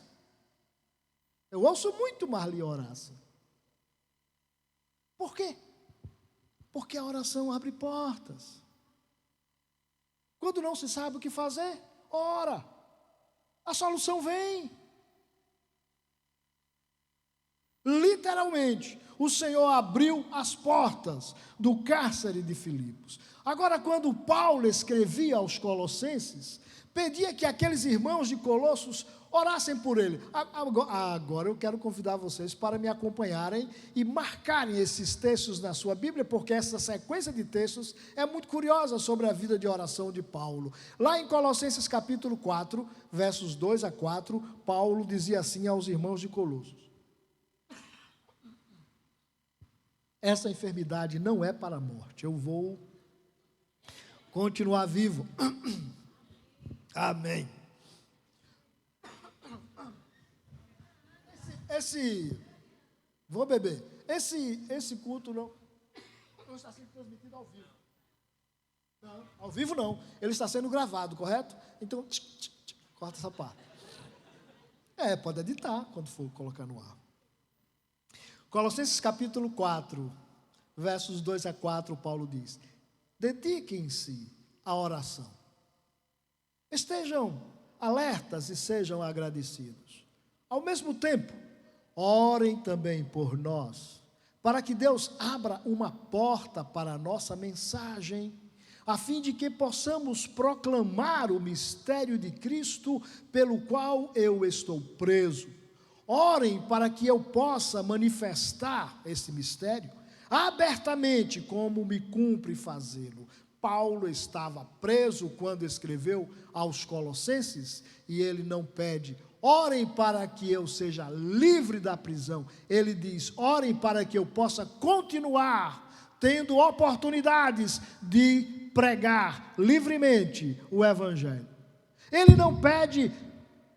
Eu ouço muito Marli orar assim. Por quê? Porque a oração abre portas. Quando não se sabe o que fazer, ora. A solução vem. Literalmente, o Senhor abriu as portas do cárcere de Filipos. Agora, quando Paulo escrevia aos Colossenses, pedia que aqueles irmãos de Colossos orassem por ele. Agora eu quero convidar vocês para me acompanharem e marcarem esses textos na sua Bíblia, porque essa sequência de textos é muito curiosa sobre a vida de oração de Paulo. Lá em Colossenses capítulo 4, versos 2 a 4, Paulo dizia assim aos irmãos de Colossos: essa enfermidade não é para a morte, eu vou continuar vivo. Amém. Vou beber. Esse culto não está sendo transmitido ao vivo. Não, ao vivo não. Ele está sendo gravado, correto? Então, corta essa parte. Pode editar quando for colocar no ar. Colossenses capítulo 4, versos 2 a 4, Paulo diz: dediquem-se à oração. Estejam alertas e sejam agradecidos. Ao mesmo tempo, orem também por nós, para que Deus abra uma porta para a nossa mensagem, a fim de que possamos proclamar o mistério de Cristo, pelo qual eu estou preso. Orem para que eu possa manifestar esse mistério abertamente, como me cumpre fazê-lo. Paulo estava preso quando escreveu aos Colossenses, e ele não pede: orem para que eu seja livre da prisão. Ele diz: orem para que eu possa continuar tendo oportunidades de pregar livremente o Evangelho. Ele não pede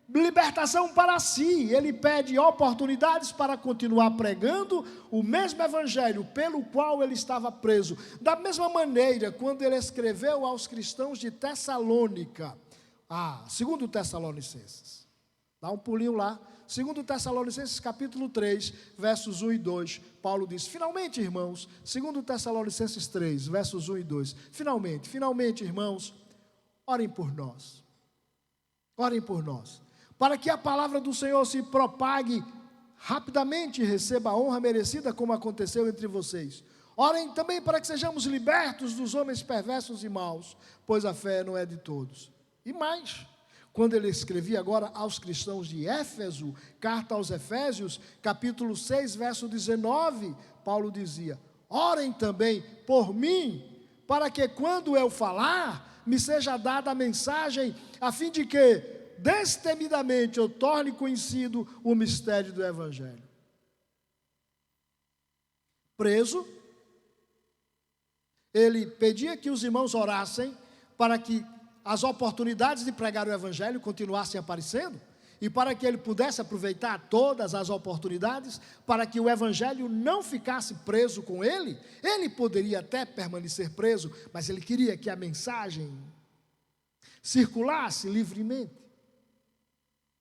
libertação para si, ele pede oportunidades para continuar pregando o mesmo Evangelho pelo qual ele estava preso. Da mesma maneira, quando ele escreveu aos cristãos de Tessalônica, 2 Tessalonicenses, dá um pulinho lá, 2 Tessalonicenses capítulo 3, versos 1 e 2, Paulo diz: finalmente, irmãos, 2 Tessalonicenses 3, versos 1 e 2, finalmente, irmãos, orem por nós, para que a palavra do Senhor se propague rapidamente e receba a honra merecida, como aconteceu entre vocês. Orem também para que sejamos libertos dos homens perversos e maus, pois a fé não é de todos. E mais, quando ele escrevia agora aos cristãos de Éfeso, carta aos Efésios, capítulo 6, verso 19, Paulo dizia: orem também por mim, para que quando eu falar, me seja dada a mensagem, a fim de que destemidamente eu torne conhecido o mistério do Evangelho. Preso, ele pedia que os irmãos orassem para que as oportunidades de pregar o Evangelho continuassem aparecendo, e para que ele pudesse aproveitar todas as oportunidades, para que o Evangelho não ficasse preso com ele. Ele poderia até permanecer preso, mas ele queria que a mensagem circulasse livremente.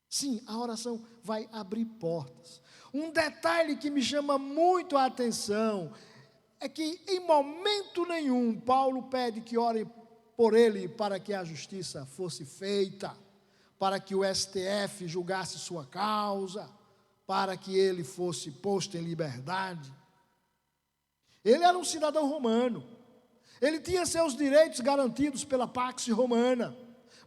Sim, a oração vai abrir portas. Um detalhe que me chama muito a atenção é que em momento nenhum Paulo pede que orem por ele para que a justiça fosse feita, para que o STF julgasse sua causa, para que ele fosse posto em liberdade. Ele era um cidadão romano, ele tinha seus direitos garantidos pela Pax Romana,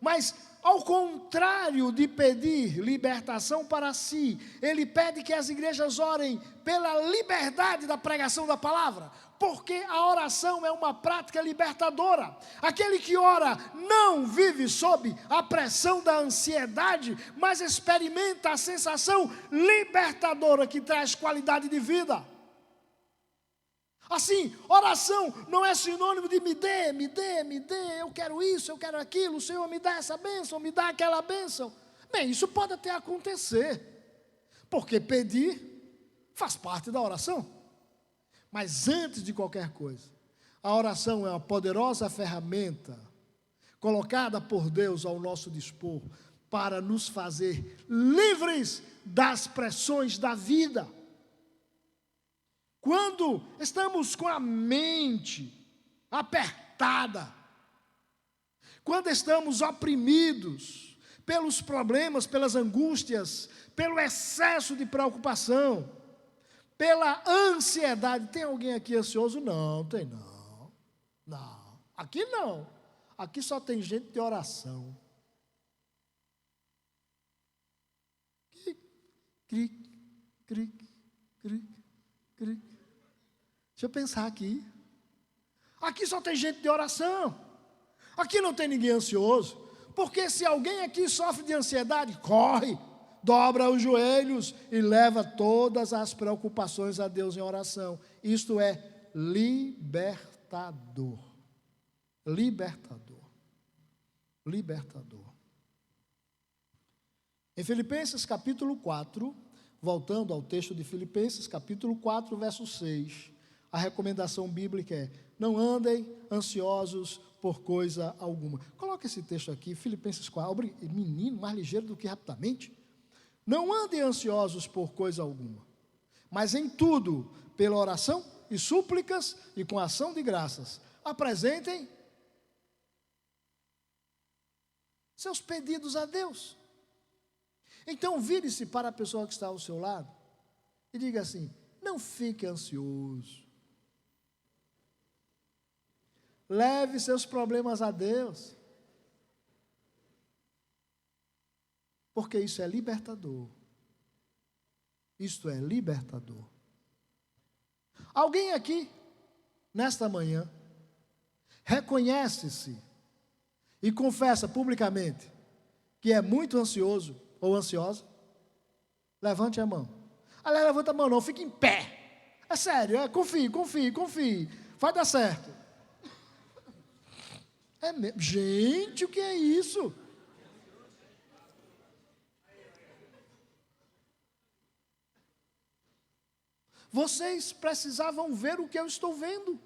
mas ao contrário de pedir libertação para si, ele pede que as igrejas orem pela liberdade da pregação da palavra, porque a oração é uma prática libertadora. Aquele que ora não vive sob a pressão da ansiedade, mas experimenta a sensação libertadora que traz qualidade de vida. Assim, oração não é sinônimo de me dê, eu quero isso, eu quero aquilo, o Senhor me dá essa bênção, me dá aquela bênção. Bem, isso pode até acontecer, porque pedir faz parte da oração. Mas antes de qualquer coisa, a oração é uma poderosa ferramenta colocada por Deus ao nosso dispor para nos fazer livres das pressões da vida. Quando estamos com a mente apertada, quando estamos oprimidos pelos problemas, pelas angústias, pelo excesso de preocupação, pela ansiedade. Tem alguém aqui ansioso? Não, tem não. Não, aqui não. Aqui só tem gente de oração. Cric, cric, cric, cric. Deixa eu pensar aqui. Aqui só tem gente de oração. Aqui não tem ninguém ansioso. Porque se alguém aqui sofre de ansiedade, corre, dobra os joelhos e leva todas as preocupações a Deus em oração. Isto é libertador. Libertador. Libertador. Em Filipenses capítulo 4, voltando ao texto de Filipenses capítulo 4, verso 6, a recomendação bíblica é: não andem ansiosos por coisa alguma. Coloca esse texto aqui, Filipenses 4, menino, mais ligeiro do que rapidamente. Não andem ansiosos por coisa alguma, Mas em tudo, pela oração e súplicas e com ação de graças, apresentem seus pedidos a Deus. Então vire-se para a pessoa que está ao seu lado e diga assim: não fique ansioso. Leve seus problemas a Deus. Porque isso é libertador. Isto é libertador. Alguém aqui, nesta manhã, reconhece-se e confessa publicamente que é muito ansioso ou ansiosa? Levante a mão. Aliás, levanta a mão não, fique em pé. É sério, confie. Vai dar certo. Gente, o que é isso? Vocês precisavam ver o que eu estou vendo.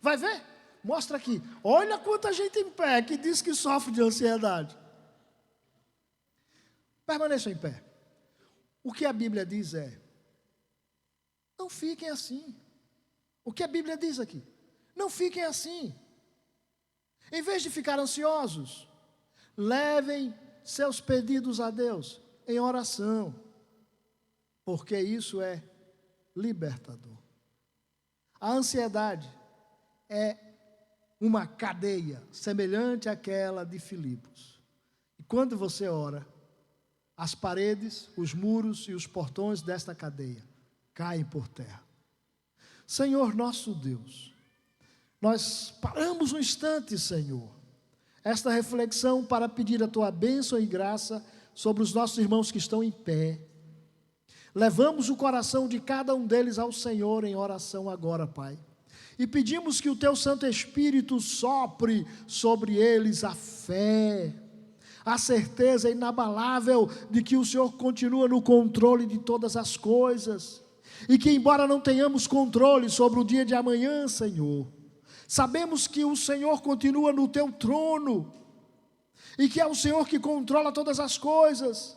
Vai ver? Mostra aqui. Olha quanta gente em pé que diz que sofre de ansiedade. Permaneçam em pé. O que a Bíblia diz é: não fiquem assim. O que a Bíblia diz aqui? Não fiquem assim. Em vez de ficar ansiosos, levem seus pedidos a Deus em oração, porque isso é libertador. A ansiedade é uma cadeia semelhante àquela de Filipos. E quando você ora, as paredes, os muros e os portões desta cadeia caem por terra. Senhor nosso Deus, nós paramos um instante, Senhor, esta reflexão para pedir a Tua bênção e graça sobre os nossos irmãos que estão em pé. Levamos o coração de cada um deles ao Senhor em oração agora, Pai. E pedimos que o Teu Santo Espírito sopre sobre eles a fé, a certeza inabalável de que o Senhor continua no controle de todas as coisas. E que embora não tenhamos controle sobre o dia de amanhã, Senhor, sabemos que o Senhor continua no Teu trono, e que é o Senhor que controla todas as coisas,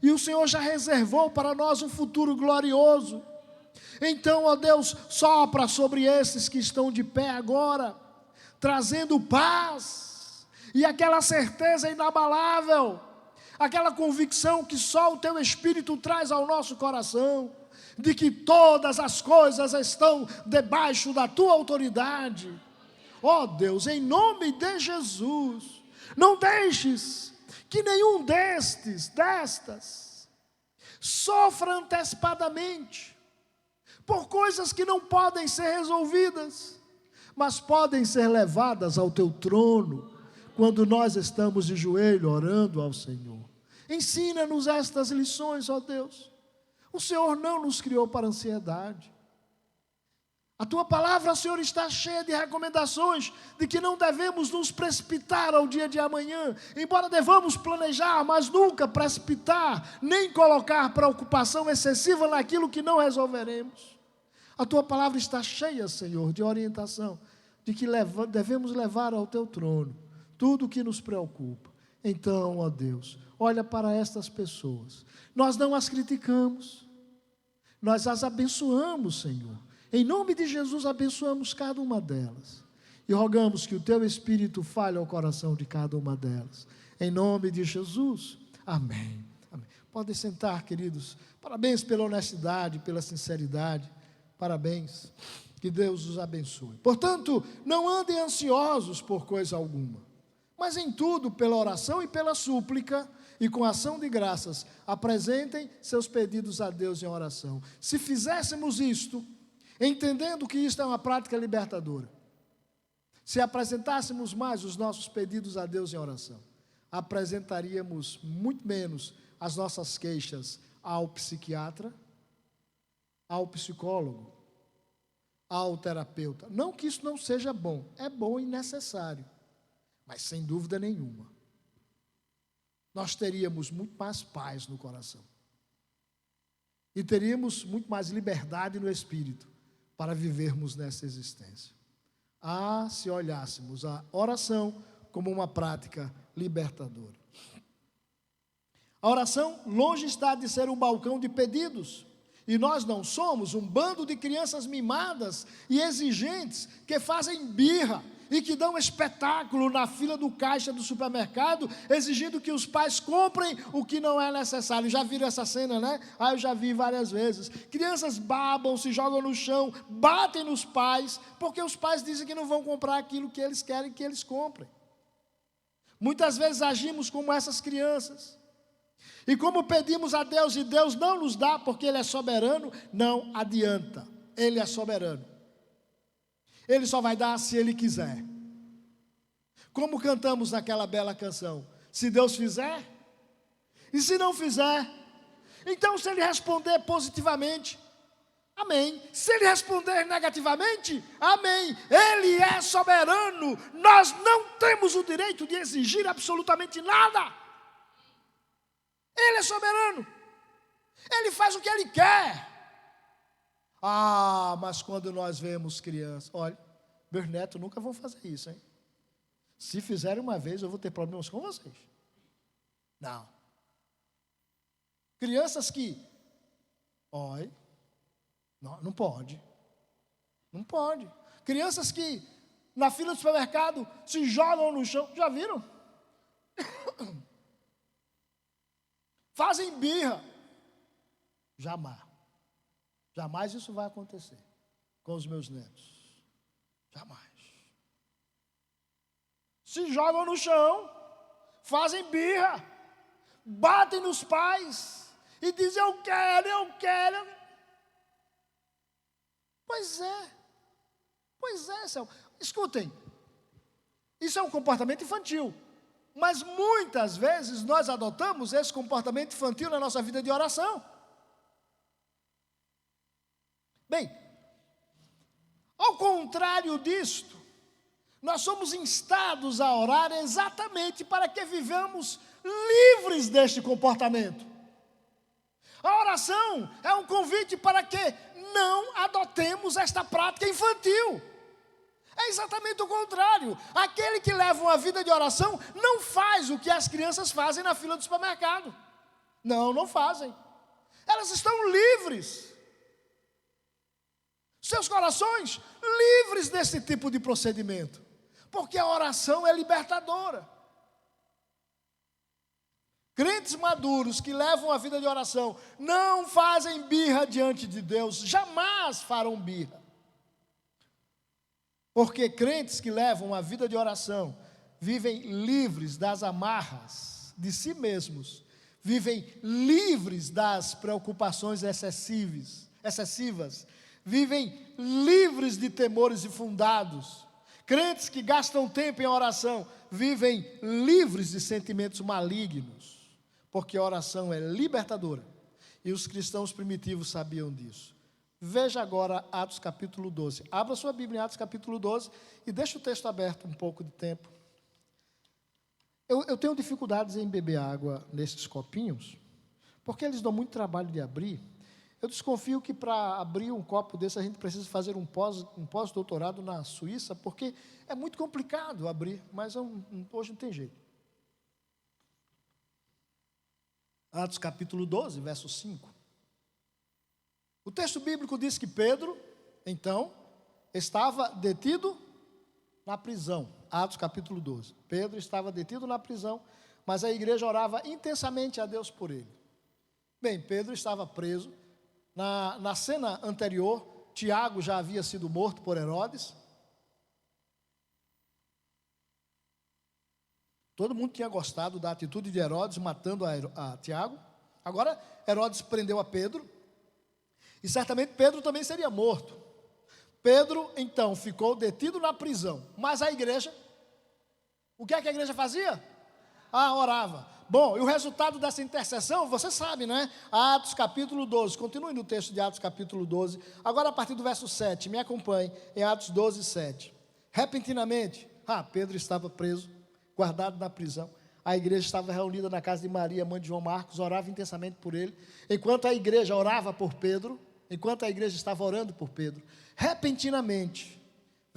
e o Senhor já reservou para nós um futuro glorioso. Então, ó Deus, sopra sobre esses que estão de pé agora, trazendo paz, e aquela certeza inabalável, aquela convicção que só o Teu Espírito traz ao nosso coração, de que todas as coisas estão debaixo da Tua autoridade. Ó Deus, em nome de Jesus, não deixes que nenhum destas, sofra antecipadamente, por coisas que não podem ser resolvidas, mas podem ser levadas ao Teu trono, quando nós estamos de joelho orando ao Senhor. Ensina-nos estas lições, ó Deus. O Senhor não nos criou para ansiedade. A Tua palavra, Senhor, está cheia de recomendações de que não devemos nos precipitar ao dia de amanhã, embora devamos planejar, mas nunca precipitar, nem colocar preocupação excessiva naquilo que não resolveremos. A Tua palavra está cheia, Senhor, de orientação, de que devemos levar ao Teu trono tudo o que nos preocupa. Então, ó Deus, olha para estas pessoas. Nós não as criticamos, nós as abençoamos, Senhor. Em nome de Jesus, abençoamos cada uma delas. E rogamos que o Teu Espírito fale ao coração de cada uma delas. Em nome de Jesus, amém. Amém. Podem sentar, queridos. Parabéns pela honestidade, pela sinceridade. Parabéns. Que Deus os abençoe. Portanto, não andem ansiosos por coisa alguma, mas em tudo, pela oração e pela súplica, e com ação de graças, apresentem seus pedidos a Deus em oração. Se fizéssemos isto, entendendo que isto é uma prática libertadora, se apresentássemos mais os nossos pedidos a Deus em oração, apresentaríamos muito menos as nossas queixas ao psiquiatra, ao psicólogo, ao terapeuta. Não que isso não seja bom, é bom e necessário, mas sem dúvida nenhuma, nós teríamos muito mais paz no coração. E teríamos muito mais liberdade no espírito para vivermos nessa existência. Se olhássemos a oração como uma prática libertadora. A oração longe está de ser um balcão de pedidos E nós não somos um bando de crianças mimadas e exigentes que fazem birra e que dão espetáculo na fila do caixa do supermercado, exigindo que os pais comprem o que não é necessário. Já viram essa cena, né? Eu já vi várias vezes. Crianças babam, se jogam no chão, batem nos pais, porque os pais dizem que não vão comprar aquilo que eles querem que eles comprem. Muitas vezes agimos como essas crianças. E como pedimos a Deus e Deus não nos dá porque Ele é soberano, não adianta. Ele é soberano. Ele só vai dar se Ele quiser. Como cantamos naquela bela canção: se Deus fizer, e se não fizer. Então, se Ele responder positivamente, amém. Se Ele responder negativamente, amém. Ele é soberano. Nós não temos o direito de exigir absolutamente nada. Ele é soberano. Ele faz o que Ele quer. Mas quando nós vemos crianças, olha, meus netos nunca vão fazer isso, hein? Se fizerem uma vez, eu vou ter problemas com vocês. Não. Crianças que, olha, não pode. Não pode. Crianças que, na fila do supermercado, se jogam no chão. Já viram? Fazem birra. Jamais. Jamais isso vai acontecer com os meus netos. Jamais. Se jogam no chão, fazem birra, batem nos pais e dizem: eu quero. Pois é, Céu. Escutem, isso é um comportamento infantil, mas muitas vezes nós adotamos esse comportamento infantil na nossa vida de oração. Bem, ao contrário disto, nós somos instados a orar exatamente para que vivamos livres deste comportamento. A oração é um convite para que não adotemos esta prática infantil. É exatamente o contrário. Aquele que leva uma vida de oração não faz o que as crianças fazem na fila do supermercado. Não fazem. Elas estão livres. Seus corações livres desse tipo de procedimento, porque a oração é libertadora. Crentes maduros que levam a vida de oração não fazem birra diante de Deus, jamais farão birra. Porque crentes que levam a vida de oração vivem livres das amarras de si mesmos, vivem livres das preocupações excessivas, vivem livres de temores infundados. Crentes que gastam tempo em oração vivem livres de sentimentos malignos, porque a oração é libertadora. E os cristãos primitivos sabiam disso. Veja agora Atos capítulo 12. Abra sua Bíblia em Atos capítulo 12 e deixa o texto aberto um pouco de tempo. Eu tenho dificuldades em beber água nesses copinhos, porque eles dão muito trabalho de abrir. Eu desconfio que para abrir um copo desse a gente precisa fazer um pós-doutorado na Suíça, porque é muito complicado abrir, mas hoje não tem jeito. Atos capítulo 12, verso 5. O texto bíblico diz que Pedro, então, estava detido na prisão. Atos capítulo 12. Pedro estava detido na prisão, mas a igreja orava intensamente a Deus por ele. Bem, Pedro estava preso. Na cena anterior, Tiago já havia sido morto por Herodes. Todo mundo tinha gostado da atitude de Herodes matando a Tiago. Agora, Herodes prendeu a Pedro. E certamente Pedro também seria morto. Pedro, então, ficou detido na prisão. Mas a igreja, o que é que a igreja fazia? Orava. Bom, e o resultado dessa intercessão, você sabe, né? Atos capítulo 12, continue no texto de Atos capítulo 12, agora a partir do verso 7, me acompanhe em Atos 12, 7. Repentinamente, Pedro estava preso, guardado na prisão, a igreja estava reunida na casa de Maria, mãe de João Marcos, orava intensamente por ele, enquanto a igreja orava por Pedro, enquanto a igreja estava orando por Pedro, repentinamente,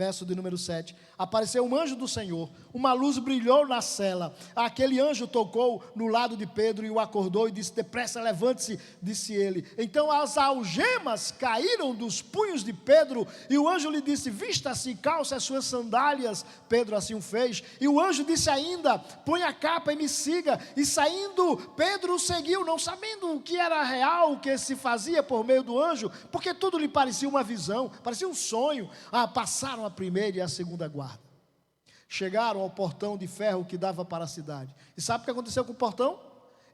verso de número 7. Apareceu um anjo do Senhor, uma luz brilhou na cela. Aquele anjo tocou no lado de Pedro e o acordou e disse: depressa, levante-se, disse ele. Então as algemas caíram dos punhos de Pedro e o anjo lhe disse: vista-se, calça as suas sandálias. Pedro assim o fez. E o anjo disse ainda: põe a capa e me siga. E saindo, Pedro o seguiu, não sabendo o que era real, o que se fazia por meio do anjo, porque tudo lhe parecia uma visão, parecia um sonho. Passaram a primeira e a segunda guarda. Chegaram ao portão de ferro que dava para a cidade. E sabe o que aconteceu com o portão?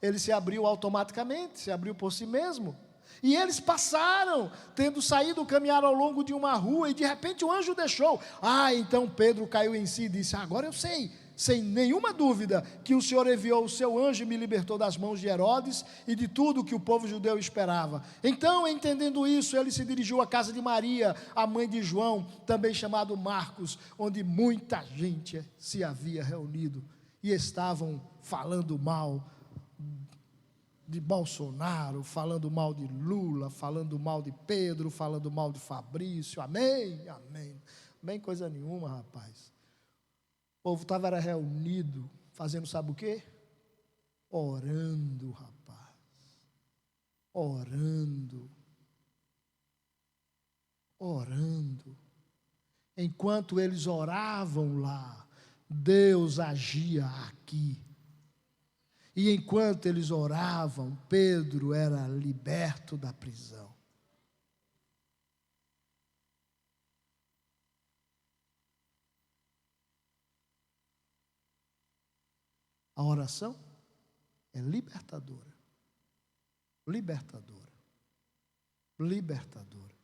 Ele se abriu automaticamente, se abriu por si mesmo. E eles passaram, tendo saído caminhar ao longo de uma rua, e de repente o anjo deixou. Então Pedro caiu em si e disse: agora eu sei, sem nenhuma dúvida, que o Senhor enviou o seu anjo e me libertou das mãos de Herodes e de tudo que o povo judeu esperava. Então, entendendo isso, ele se dirigiu à casa de Maria, a mãe de João, também chamado Marcos, onde muita gente se havia reunido e estavam falando mal de Bolsonaro, falando mal de Lula, falando mal de Pedro, falando mal de Fabrício. Amém, amém. Bem coisa nenhuma, rapaz. O povo estava reunido, fazendo sabe o quê? Orando, rapaz. Orando. Enquanto eles oravam lá, Deus agia aqui. E enquanto eles oravam, Pedro era liberto da prisão. A oração é libertadora. Libertadora. Libertadora.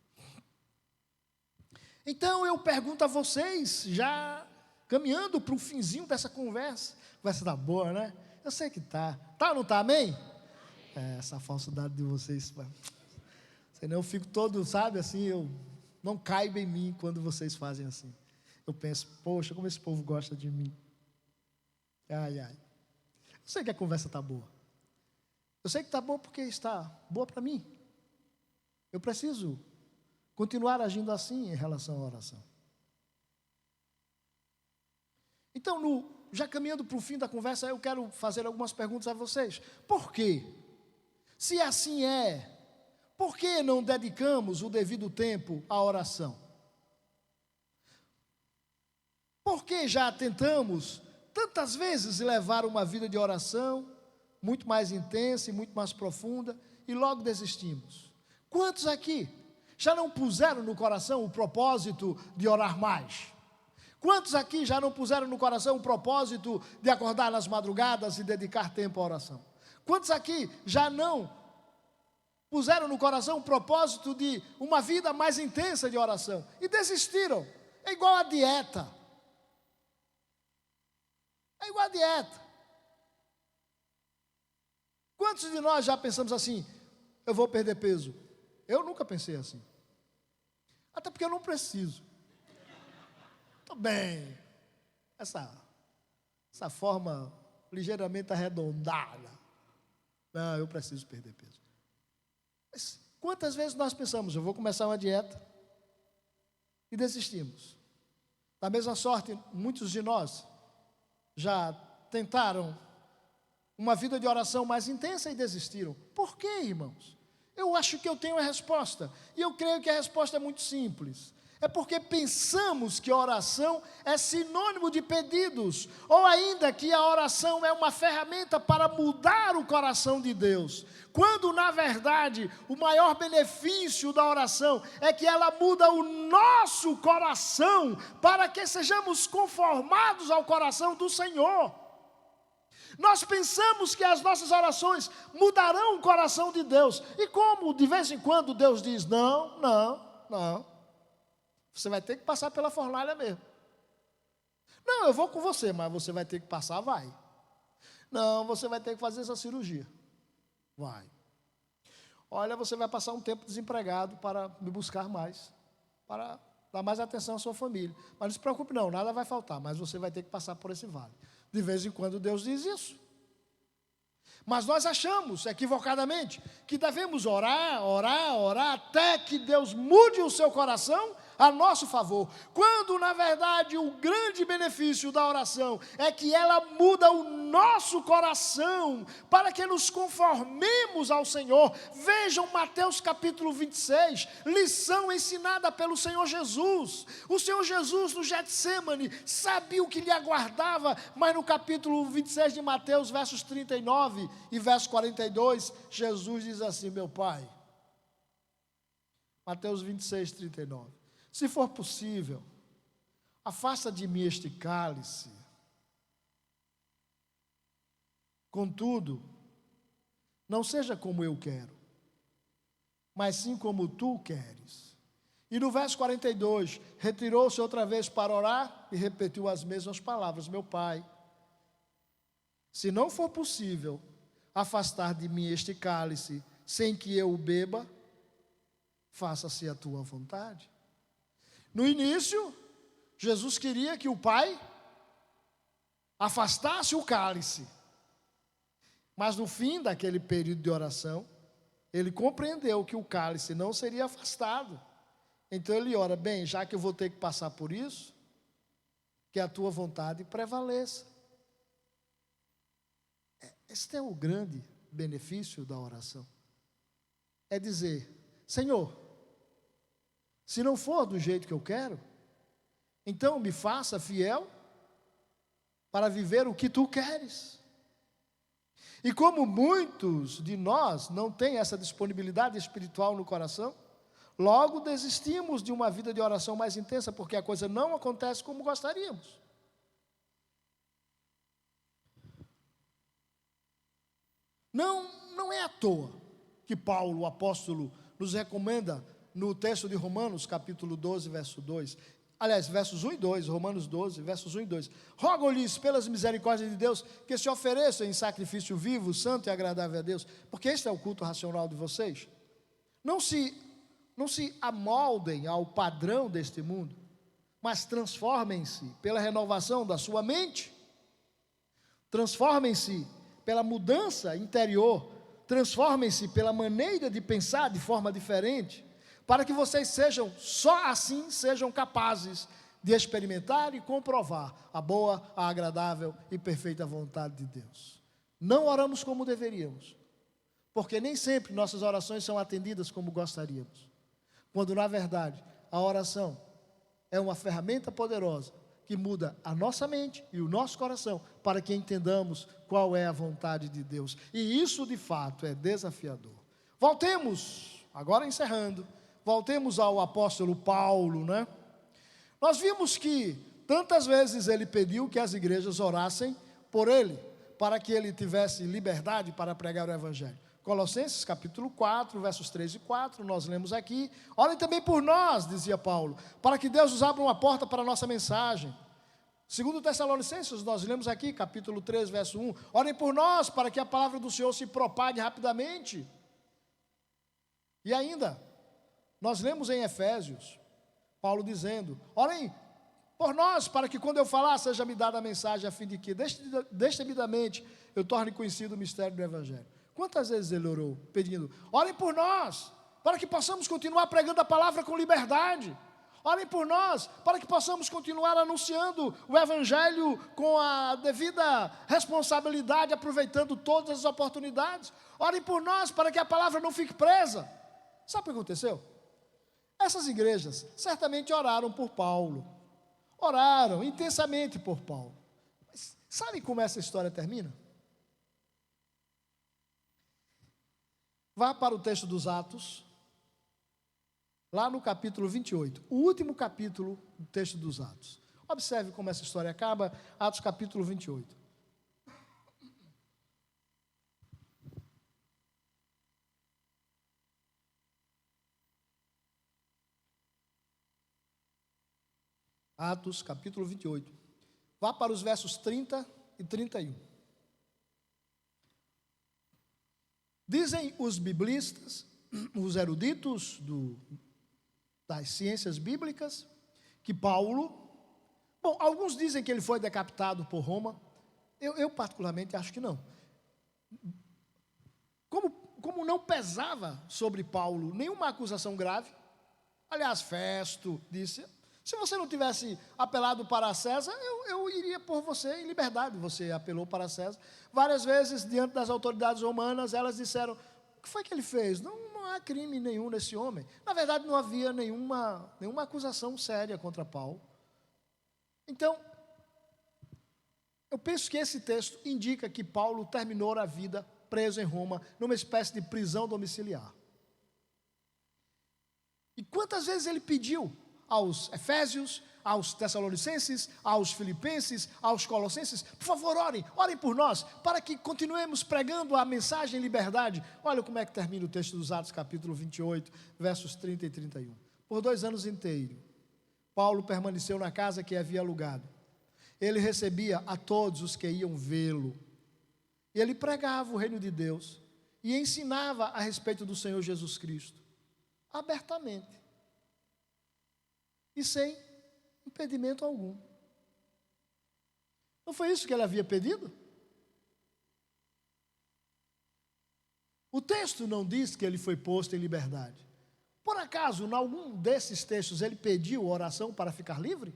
Então eu pergunto a vocês, já caminhando para o finzinho dessa conversa. A conversa está boa, né? Eu sei que está. Está ou não está, amém? Essa falsidade de vocês. Senão eu fico todo, sabe, assim, não caiba em mim quando vocês fazem assim. Eu penso, poxa, como esse povo gosta de mim. Ai, ai. Eu sei que a conversa está boa. Eu sei que está boa porque está boa para mim. Eu preciso continuar agindo assim em relação à oração. Então, já caminhando para o fim da conversa, eu quero fazer algumas perguntas a vocês. Por quê? Se assim é, por que não dedicamos o devido tempo à oração? Por que já tentamos tantas vezes levar uma vida de oração muito mais intensa e muito mais profunda e logo desistimos? Quantos aqui já não puseram no coração o propósito de orar mais? Quantos aqui já não puseram no coração o propósito de acordar nas madrugadas e dedicar tempo à oração? Quantos aqui já não puseram no coração o propósito de uma vida mais intensa de oração e desistiram? É igual a dieta. É igual a dieta. Quantos de nós já pensamos assim, eu vou perder peso? Eu nunca pensei assim. Até porque eu não preciso. Estou bem. Essa forma ligeiramente arredondada. Não, eu preciso perder peso. Mas quantas vezes nós pensamos, eu vou começar uma dieta e desistimos? Da mesma sorte, muitos de nós já tentaram uma vida de oração mais intensa e desistiram. Por quê, irmãos? Eu acho que eu tenho a resposta. E eu creio que a resposta é muito simples. É porque pensamos que a oração é sinônimo de pedidos, ou ainda que a oração é uma ferramenta para mudar o coração de Deus, quando na verdade o maior benefício da oração é que ela muda o nosso coração, para que sejamos conformados ao coração do Senhor. Nós pensamos que as nossas orações mudarão o coração de Deus, e como de vez em quando Deus diz, não, você vai ter que passar pela fornalha mesmo. Não, eu vou com você, mas você vai ter que passar, vai. Não, você vai ter que fazer essa cirurgia. Vai. Olha, você vai passar um tempo desempregado para me buscar mais, para dar mais atenção à sua família. Mas não se preocupe não, nada vai faltar, mas você vai ter que passar por esse vale. De vez em quando Deus diz isso. Mas nós achamos, equivocadamente, que devemos orar, até que Deus mude o seu coração, a nosso favor, quando na verdade o grande benefício da oração é que ela muda o nosso coração para que nos conformemos ao Senhor. Vejam Mateus capítulo 26, lição ensinada pelo Senhor Jesus. O Senhor Jesus no Getsêmani sabia o que lhe aguardava, mas no capítulo 26 de Mateus, versos 39 e verso 42, Jesus diz assim: meu Pai, Mateus 26, 39, se for possível, afasta de mim este cálice. Contudo, não seja como eu quero, mas sim como tu queres. E no verso 42, retirou-se outra vez para orar e repetiu as mesmas palavras: meu Pai, se não for possível afastar de mim este cálice sem que eu o beba, faça-se a tua vontade. No início, Jesus queria que o Pai afastasse o cálice, mas no fim daquele período de oração, ele compreendeu que o cálice não seria afastado. Então ele ora: bem, já que eu vou ter que passar por isso, que a tua vontade prevaleça. Este é o grande benefício da oração. É dizer: Senhor, se não for do jeito que eu quero, então me faça fiel para viver o que tu queres. E como muitos de nós não têm essa disponibilidade espiritual no coração, logo desistimos de uma vida de oração mais intensa, porque a coisa não acontece como gostaríamos. Não é à toa que Paulo, o apóstolo, nos recomenda no texto de Romanos, capítulo 12, verso 2, aliás, versos 1 e 2, Romanos 12, versos 1 e 2, rogo-lhes pelas misericórdias de Deus, que se ofereçam em sacrifício vivo, santo e agradável a Deus, porque este é o culto racional de vocês. Não se amoldem ao padrão deste mundo, mas transformem-se pela renovação da sua mente, transformem-se pela mudança interior, transformem-se pela maneira de pensar de forma diferente, para que vocês só assim sejam capazes de experimentar e comprovar a boa, a agradável e perfeita vontade de Deus. Não oramos como deveríamos, porque nem sempre nossas orações são atendidas como gostaríamos, quando na verdade a oração é uma ferramenta poderosa que muda a nossa mente e o nosso coração para que entendamos qual é a vontade de Deus. E isso de fato é desafiador. Voltemos, agora encerrando, voltemos ao apóstolo Paulo, né? Nós vimos que tantas vezes ele pediu que as igrejas orassem por ele, para que ele tivesse liberdade para pregar o evangelho. Colossenses capítulo 4, versos 3 e 4, nós lemos aqui: orem também por nós, dizia Paulo, para que Deus nos abra uma porta para a nossa mensagem. Segundo Tessalonicenses, nós lemos aqui, capítulo 3, verso 1, orem por nós, para que a palavra do Senhor se propague rapidamente. E ainda, nós lemos em Efésios, Paulo dizendo: orem por nós, para que quando eu falar, seja-me dada a mensagem, a fim de que, destemidamente, eu torne conhecido o mistério do evangelho. Quantas vezes ele orou, pedindo: orem por nós, para que possamos continuar pregando a palavra com liberdade. Orem por nós, para que possamos continuar anunciando o evangelho com a devida responsabilidade, aproveitando todas as oportunidades. Orem por nós, para que a palavra não fique presa. Sabe o que aconteceu? Essas igrejas certamente oraram por Paulo, oraram intensamente por Paulo. Mas sabe como essa história termina? Vá para o texto dos Atos, lá no capítulo 28, o último capítulo do texto dos Atos. Observe como essa história acaba, Atos capítulo 28. Atos capítulo 28. Vá para os versos 30 e 31. Dizem os biblistas, os eruditos das ciências bíblicas, que Paulo, bom, alguns dizem que ele foi decapitado por Roma, eu particularmente acho que não. Como não pesava sobre Paulo nenhuma acusação grave, Aliás, Festo disse: se você não tivesse apelado para César, eu iria por você em liberdade. Você apelou para César. Várias vezes, diante das autoridades romanas, elas disseram: o que foi que ele fez? Não há crime nenhum nesse homem. Na verdade, não havia nenhuma acusação séria contra Paulo. Então, eu penso que esse texto indica que Paulo terminou a vida preso em Roma, numa espécie de prisão domiciliar. E quantas vezes ele pediu aos Efésios, aos Tessalonicenses, aos Filipenses, aos Colossenses: por favor, orem por nós, para que continuemos pregando a mensagem em liberdade. Olha como é que termina o texto dos Atos, capítulo 28, versos 30 e 31. Por 2 anos inteiros, Paulo permaneceu na casa que havia alugado. Ele recebia a todos os que iam vê-lo. E ele pregava o reino de Deus e ensinava a respeito do Senhor Jesus Cristo, abertamente e sem impedimento algum. Não foi isso que ele havia pedido? O texto não diz que ele foi posto em liberdade. Por acaso, em algum desses textos, ele pediu oração para ficar livre?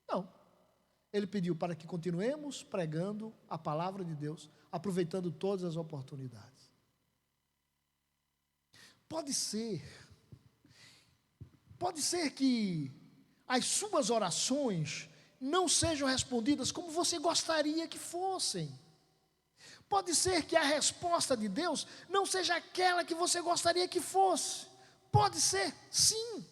Não. Ele pediu para que continuemos pregando a palavra de Deus, aproveitando todas as oportunidades. Pode ser que as suas orações não sejam respondidas como você gostaria que fossem. Pode ser que a resposta de Deus não seja aquela que você gostaria que fosse. Pode ser, sim.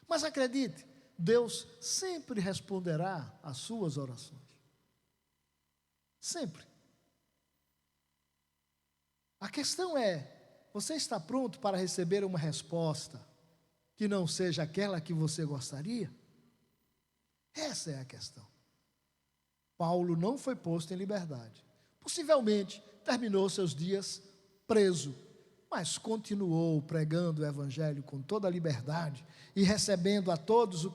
Mas acredite, Deus sempre responderá às suas orações. Sempre. A questão é: você está pronto para receber uma resposta que não seja aquela que você gostaria? Essa é a questão. Paulo não foi posto em liberdade. Possivelmente terminou seus dias preso, mas continuou pregando o evangelho com toda a liberdade e recebendo a todos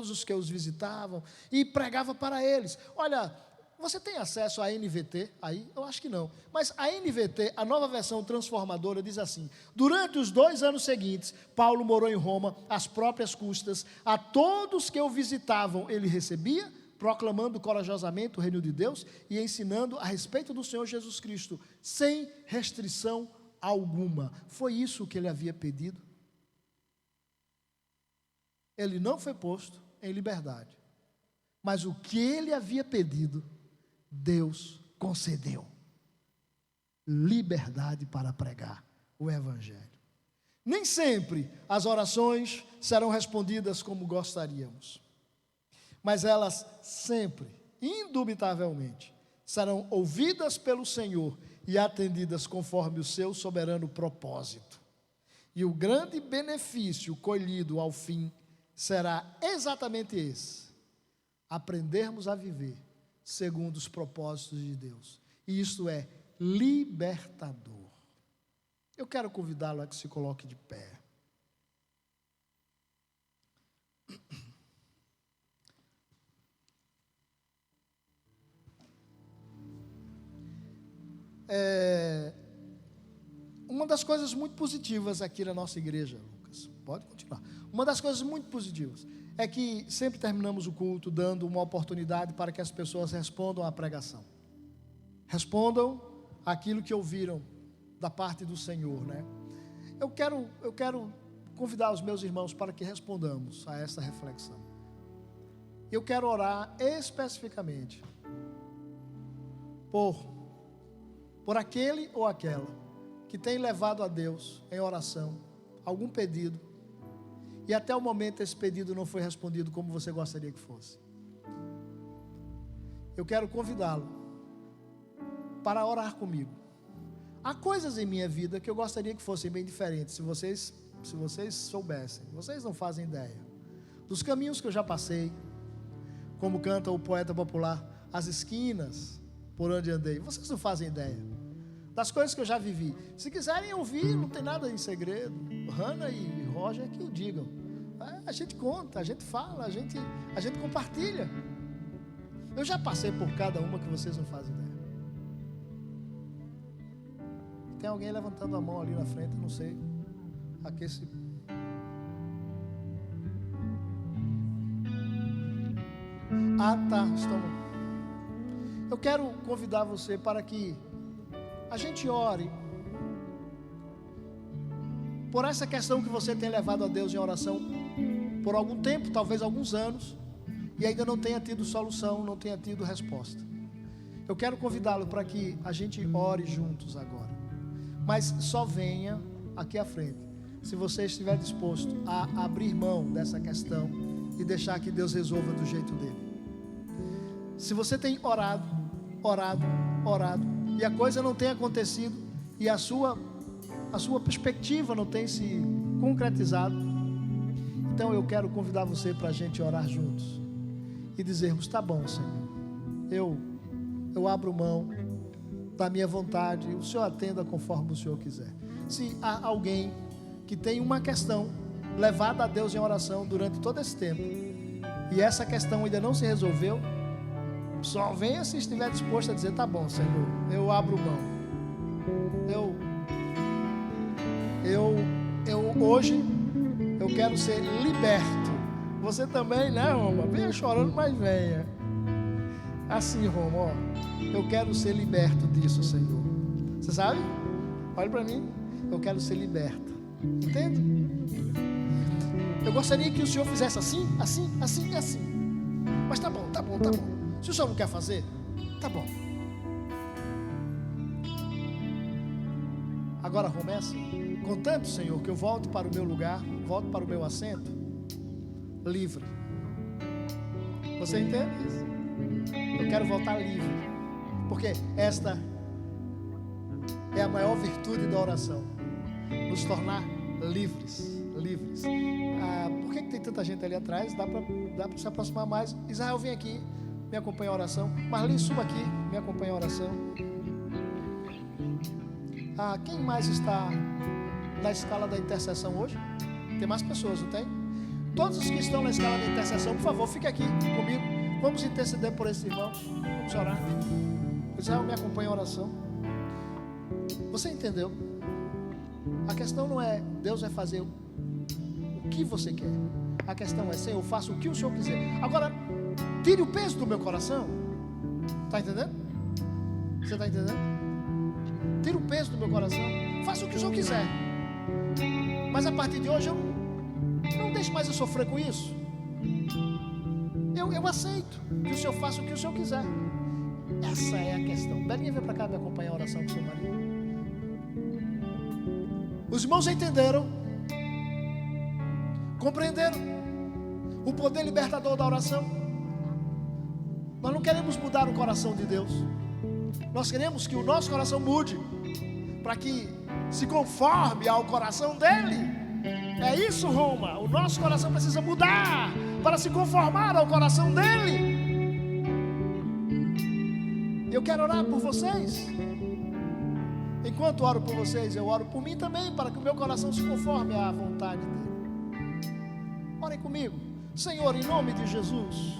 os que os visitavam, e pregava para eles. Olha, você tem acesso à NVT aí? Eu acho que não. Mas a NVT, a nova versão transformadora, diz assim: durante os 2 anos seguintes, Paulo morou em Roma às próprias custas. A todos que o visitavam, ele recebia, proclamando corajosamente o reino de Deus e ensinando a respeito do Senhor Jesus Cristo, sem restrição alguma. Foi isso que ele havia pedido. Ele não foi posto em liberdade, mas o que ele havia pedido, Deus concedeu: liberdade para pregar o evangelho. Nem sempre as orações serão respondidas como gostaríamos, mas elas sempre, indubitavelmente, serão ouvidas pelo Senhor e atendidas conforme o seu soberano propósito. E o grande benefício colhido ao fim será exatamente esse: aprendermos a viver segundo os propósitos de Deus. E isto é libertador. Eu quero convidá-lo a que se coloque de pé. Uma das coisas muito positivas aqui na nossa igreja, Lucas, pode continuar. Uma das coisas muito positivas é que sempre terminamos o culto dando uma oportunidade para que as pessoas respondam à pregação. Respondam aquilo que ouviram da parte do Senhor, né? Eu quero convidar os meus irmãos para que respondamos a essa reflexão. Eu quero orar especificamente por aquele ou aquela que tem levado a Deus em oração algum pedido, e até o momento esse pedido não foi respondido como você gostaria que fosse. Eu quero convidá-lo para orar comigo. Há coisas em minha vida que eu gostaria que fossem bem diferentes. Se vocês soubessem, vocês não fazem ideia dos caminhos que eu já passei, como canta o poeta popular, as esquinas por onde andei. Vocês não fazem ideia das coisas que eu já vivi. Se quiserem ouvir, não tem nada em segredo. Hannah e Roger que o digam. A gente conta, a gente fala, a gente compartilha. Eu já passei por cada uma que vocês não fazem ideia. Tem alguém levantando a mão ali na frente, não sei. Aqui Eu quero convidar você para que a gente ore por essa questão que você tem levado a Deus em oração por algum tempo, talvez alguns anos, e ainda não tenha tido solução, não tenha tido resposta. Eu quero convidá-lo para que a gente ore juntos agora, mas só venha aqui à frente se você estiver disposto a abrir mão dessa questão e deixar que Deus resolva do jeito dele. Se você tem orado e a coisa não tem acontecido e a sua perspectiva não tem se concretizado, então eu quero convidar você para a gente orar juntos e dizermos: tá bom, Senhor, eu abro mão da minha vontade, o Senhor atenda conforme o Senhor quiser. Se há alguém que tem uma questão levada a Deus em oração durante todo esse tempo e essa questão ainda não se resolveu, só venha se estiver disposto a dizer: tá bom, Senhor, eu abro mão. Hoje eu quero ser liberto. Você também, né, Roma? Venha chorando, mas venha. Assim, Roma, ó, eu quero ser liberto disso, Senhor. Você sabe? Olha para mim. Eu quero ser liberta. Entende? Eu gostaria que o Senhor fizesse assim, assim, assim e assim. Mas tá bom. Se o Senhor não quer fazer, tá bom. Agora, Roma, é assim. Contanto, Senhor, que eu volte para o meu lugar, volte para o meu assento, livre. Você entende isso? Eu quero voltar livre, porque esta é a maior virtude da oração, nos tornar livres. Por que tem tanta gente ali atrás? Dá para se aproximar mais. Israel, vem aqui, me acompanha a oração. Marli, suba aqui, me acompanha a oração. Quem mais está na escala da intercessão hoje? Tem mais pessoas, não tem? Todos os que estão na escala da intercessão, por favor, fique aqui comigo. Vamos interceder por esses irmãos. Vamos orar. Israel, me acompanha a oração. Você entendeu? A questão não é Deus vai fazer o que você quer. A questão é: Senhor, eu faço o que o Senhor quiser. Agora, tire o peso do meu coração. Está entendendo? Você está entendendo? Tire o peso do meu coração. Faça o que o Senhor quiser. Mas a partir de hoje, eu não deixe mais eu sofrer com isso. Eu aceito que o Senhor faça o que o Senhor quiser. Essa é a questão. Belinha, vem para cá me acompanhar a oração com o seu marido. Os irmãos entenderam, compreenderam o poder libertador da oração. Nós não queremos mudar o coração de Deus. Nós queremos que o nosso coração mude, para que se conforme ao coração dele. É isso, Roma. O nosso coração precisa mudar para se conformar ao coração dele. Eu quero orar por vocês. Enquanto oro por vocês, eu oro por mim também, para que o meu coração se conforme à vontade dele. Orem comigo. Senhor, em nome de Jesus,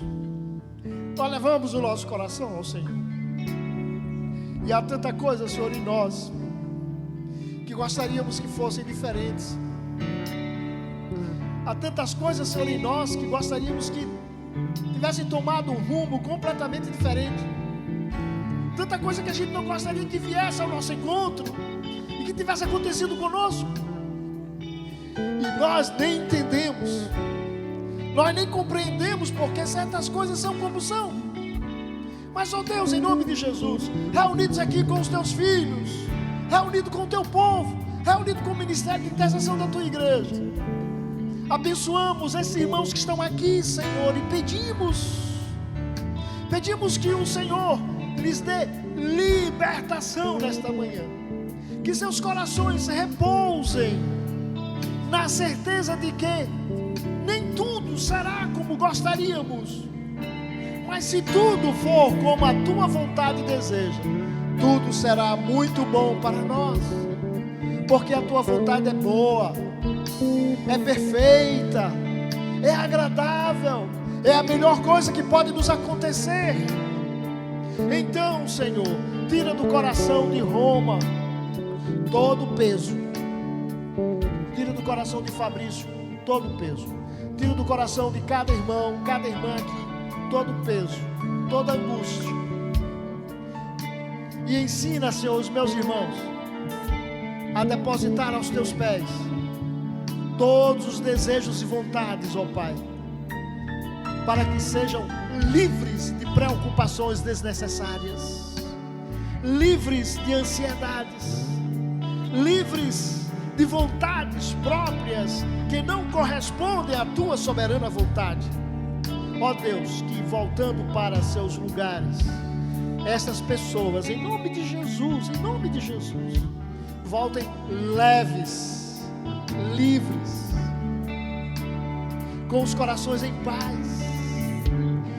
nós levamos o nosso coração ao Senhor. E há tanta coisa, Senhor, em nós que gostaríamos que fossem diferentes. Há tantas coisas, Senhor, em nós que gostaríamos que tivessem tomado um rumo completamente diferente. Tanta coisa que a gente não gostaria que viesse ao nosso encontro e que tivesse acontecido conosco. E nós nem entendemos, nós nem compreendemos porque certas coisas são como são. Mas, ó Deus, em nome de Jesus, reunidos aqui com os teus filhos, reunido com o teu povo, reunido com o ministério de intercessão da tua igreja, abençoamos esses irmãos que estão aqui, Senhor, e pedimos que o Senhor lhes dê libertação nesta manhã, que seus corações repousem na certeza de que nem tudo será como gostaríamos, mas se tudo for como a tua vontade deseja, tudo será muito bom para nós, porque a tua vontade é boa, é perfeita, é agradável, é a melhor coisa que pode nos acontecer. Então, Senhor, tira do coração de Roma todo o peso, tira do coração de Fabrício todo o peso, tira do coração de cada irmão, cada irmã aqui todo peso, toda angústia. E ensina, Senhor, os meus irmãos a depositar aos teus pés todos os desejos e vontades, ó Pai, para que sejam livres de preocupações desnecessárias, livres de ansiedades, livres de vontades próprias que não correspondem à tua soberana vontade. Ó Deus, que voltando para seus lugares, essas pessoas, em nome de Jesus, voltem leves, livres, com os corações em paz,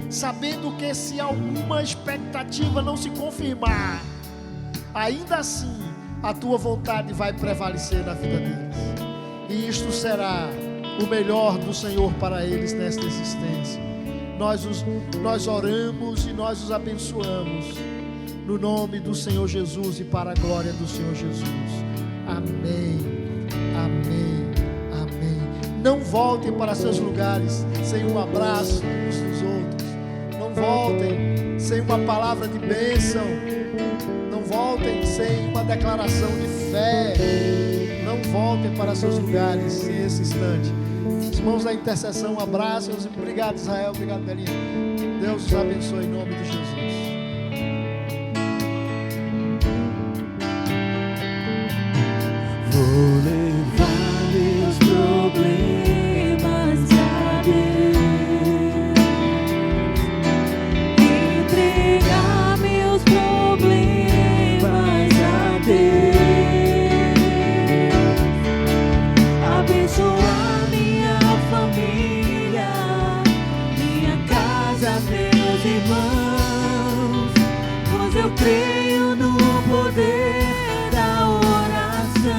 sabendo que se alguma expectativa não se confirmar, ainda assim a tua vontade vai prevalecer na vida deles, e isto será o melhor do Senhor para eles nesta existência. Nós oramos e nós os abençoamos no nome do Senhor Jesus e para a glória do Senhor Jesus. Amém, amém, amém. Não voltem para seus lugares sem um abraço uns dos outros. Não voltem sem uma palavra de bênção. Não voltem sem uma declaração de fé. Não voltem para seus lugares nesse instante. Os irmãos da intercessão, abraçam-os. Obrigado, Israel. Obrigado, Belinha. Deus os abençoe em nome de Jesus. Vou levar meus problemas a Deus, entregar meus problemas a Deus, abençoar minha família, minha casa, meus irmãos, pois eu creio no poder da oração.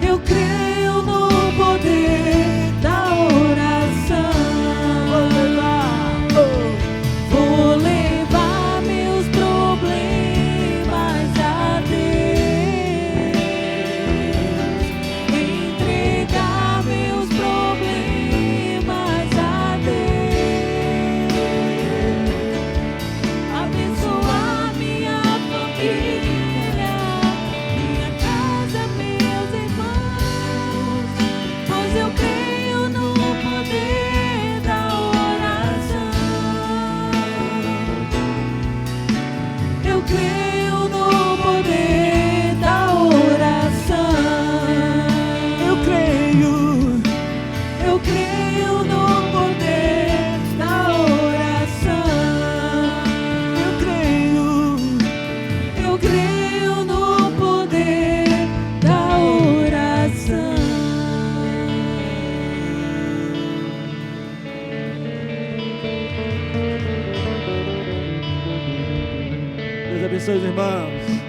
Eu creio no poder da oração. Vou levar meus problemas a Deus, entregar meus problemas a Deus, abençoar minha família, minha casa, meus irmãos, pois eu creio no poder da oração. Eu creio no poder da oração. Eu creio no poder da oração. Eu creio no poder da oração. Deus abençoe os irmãos.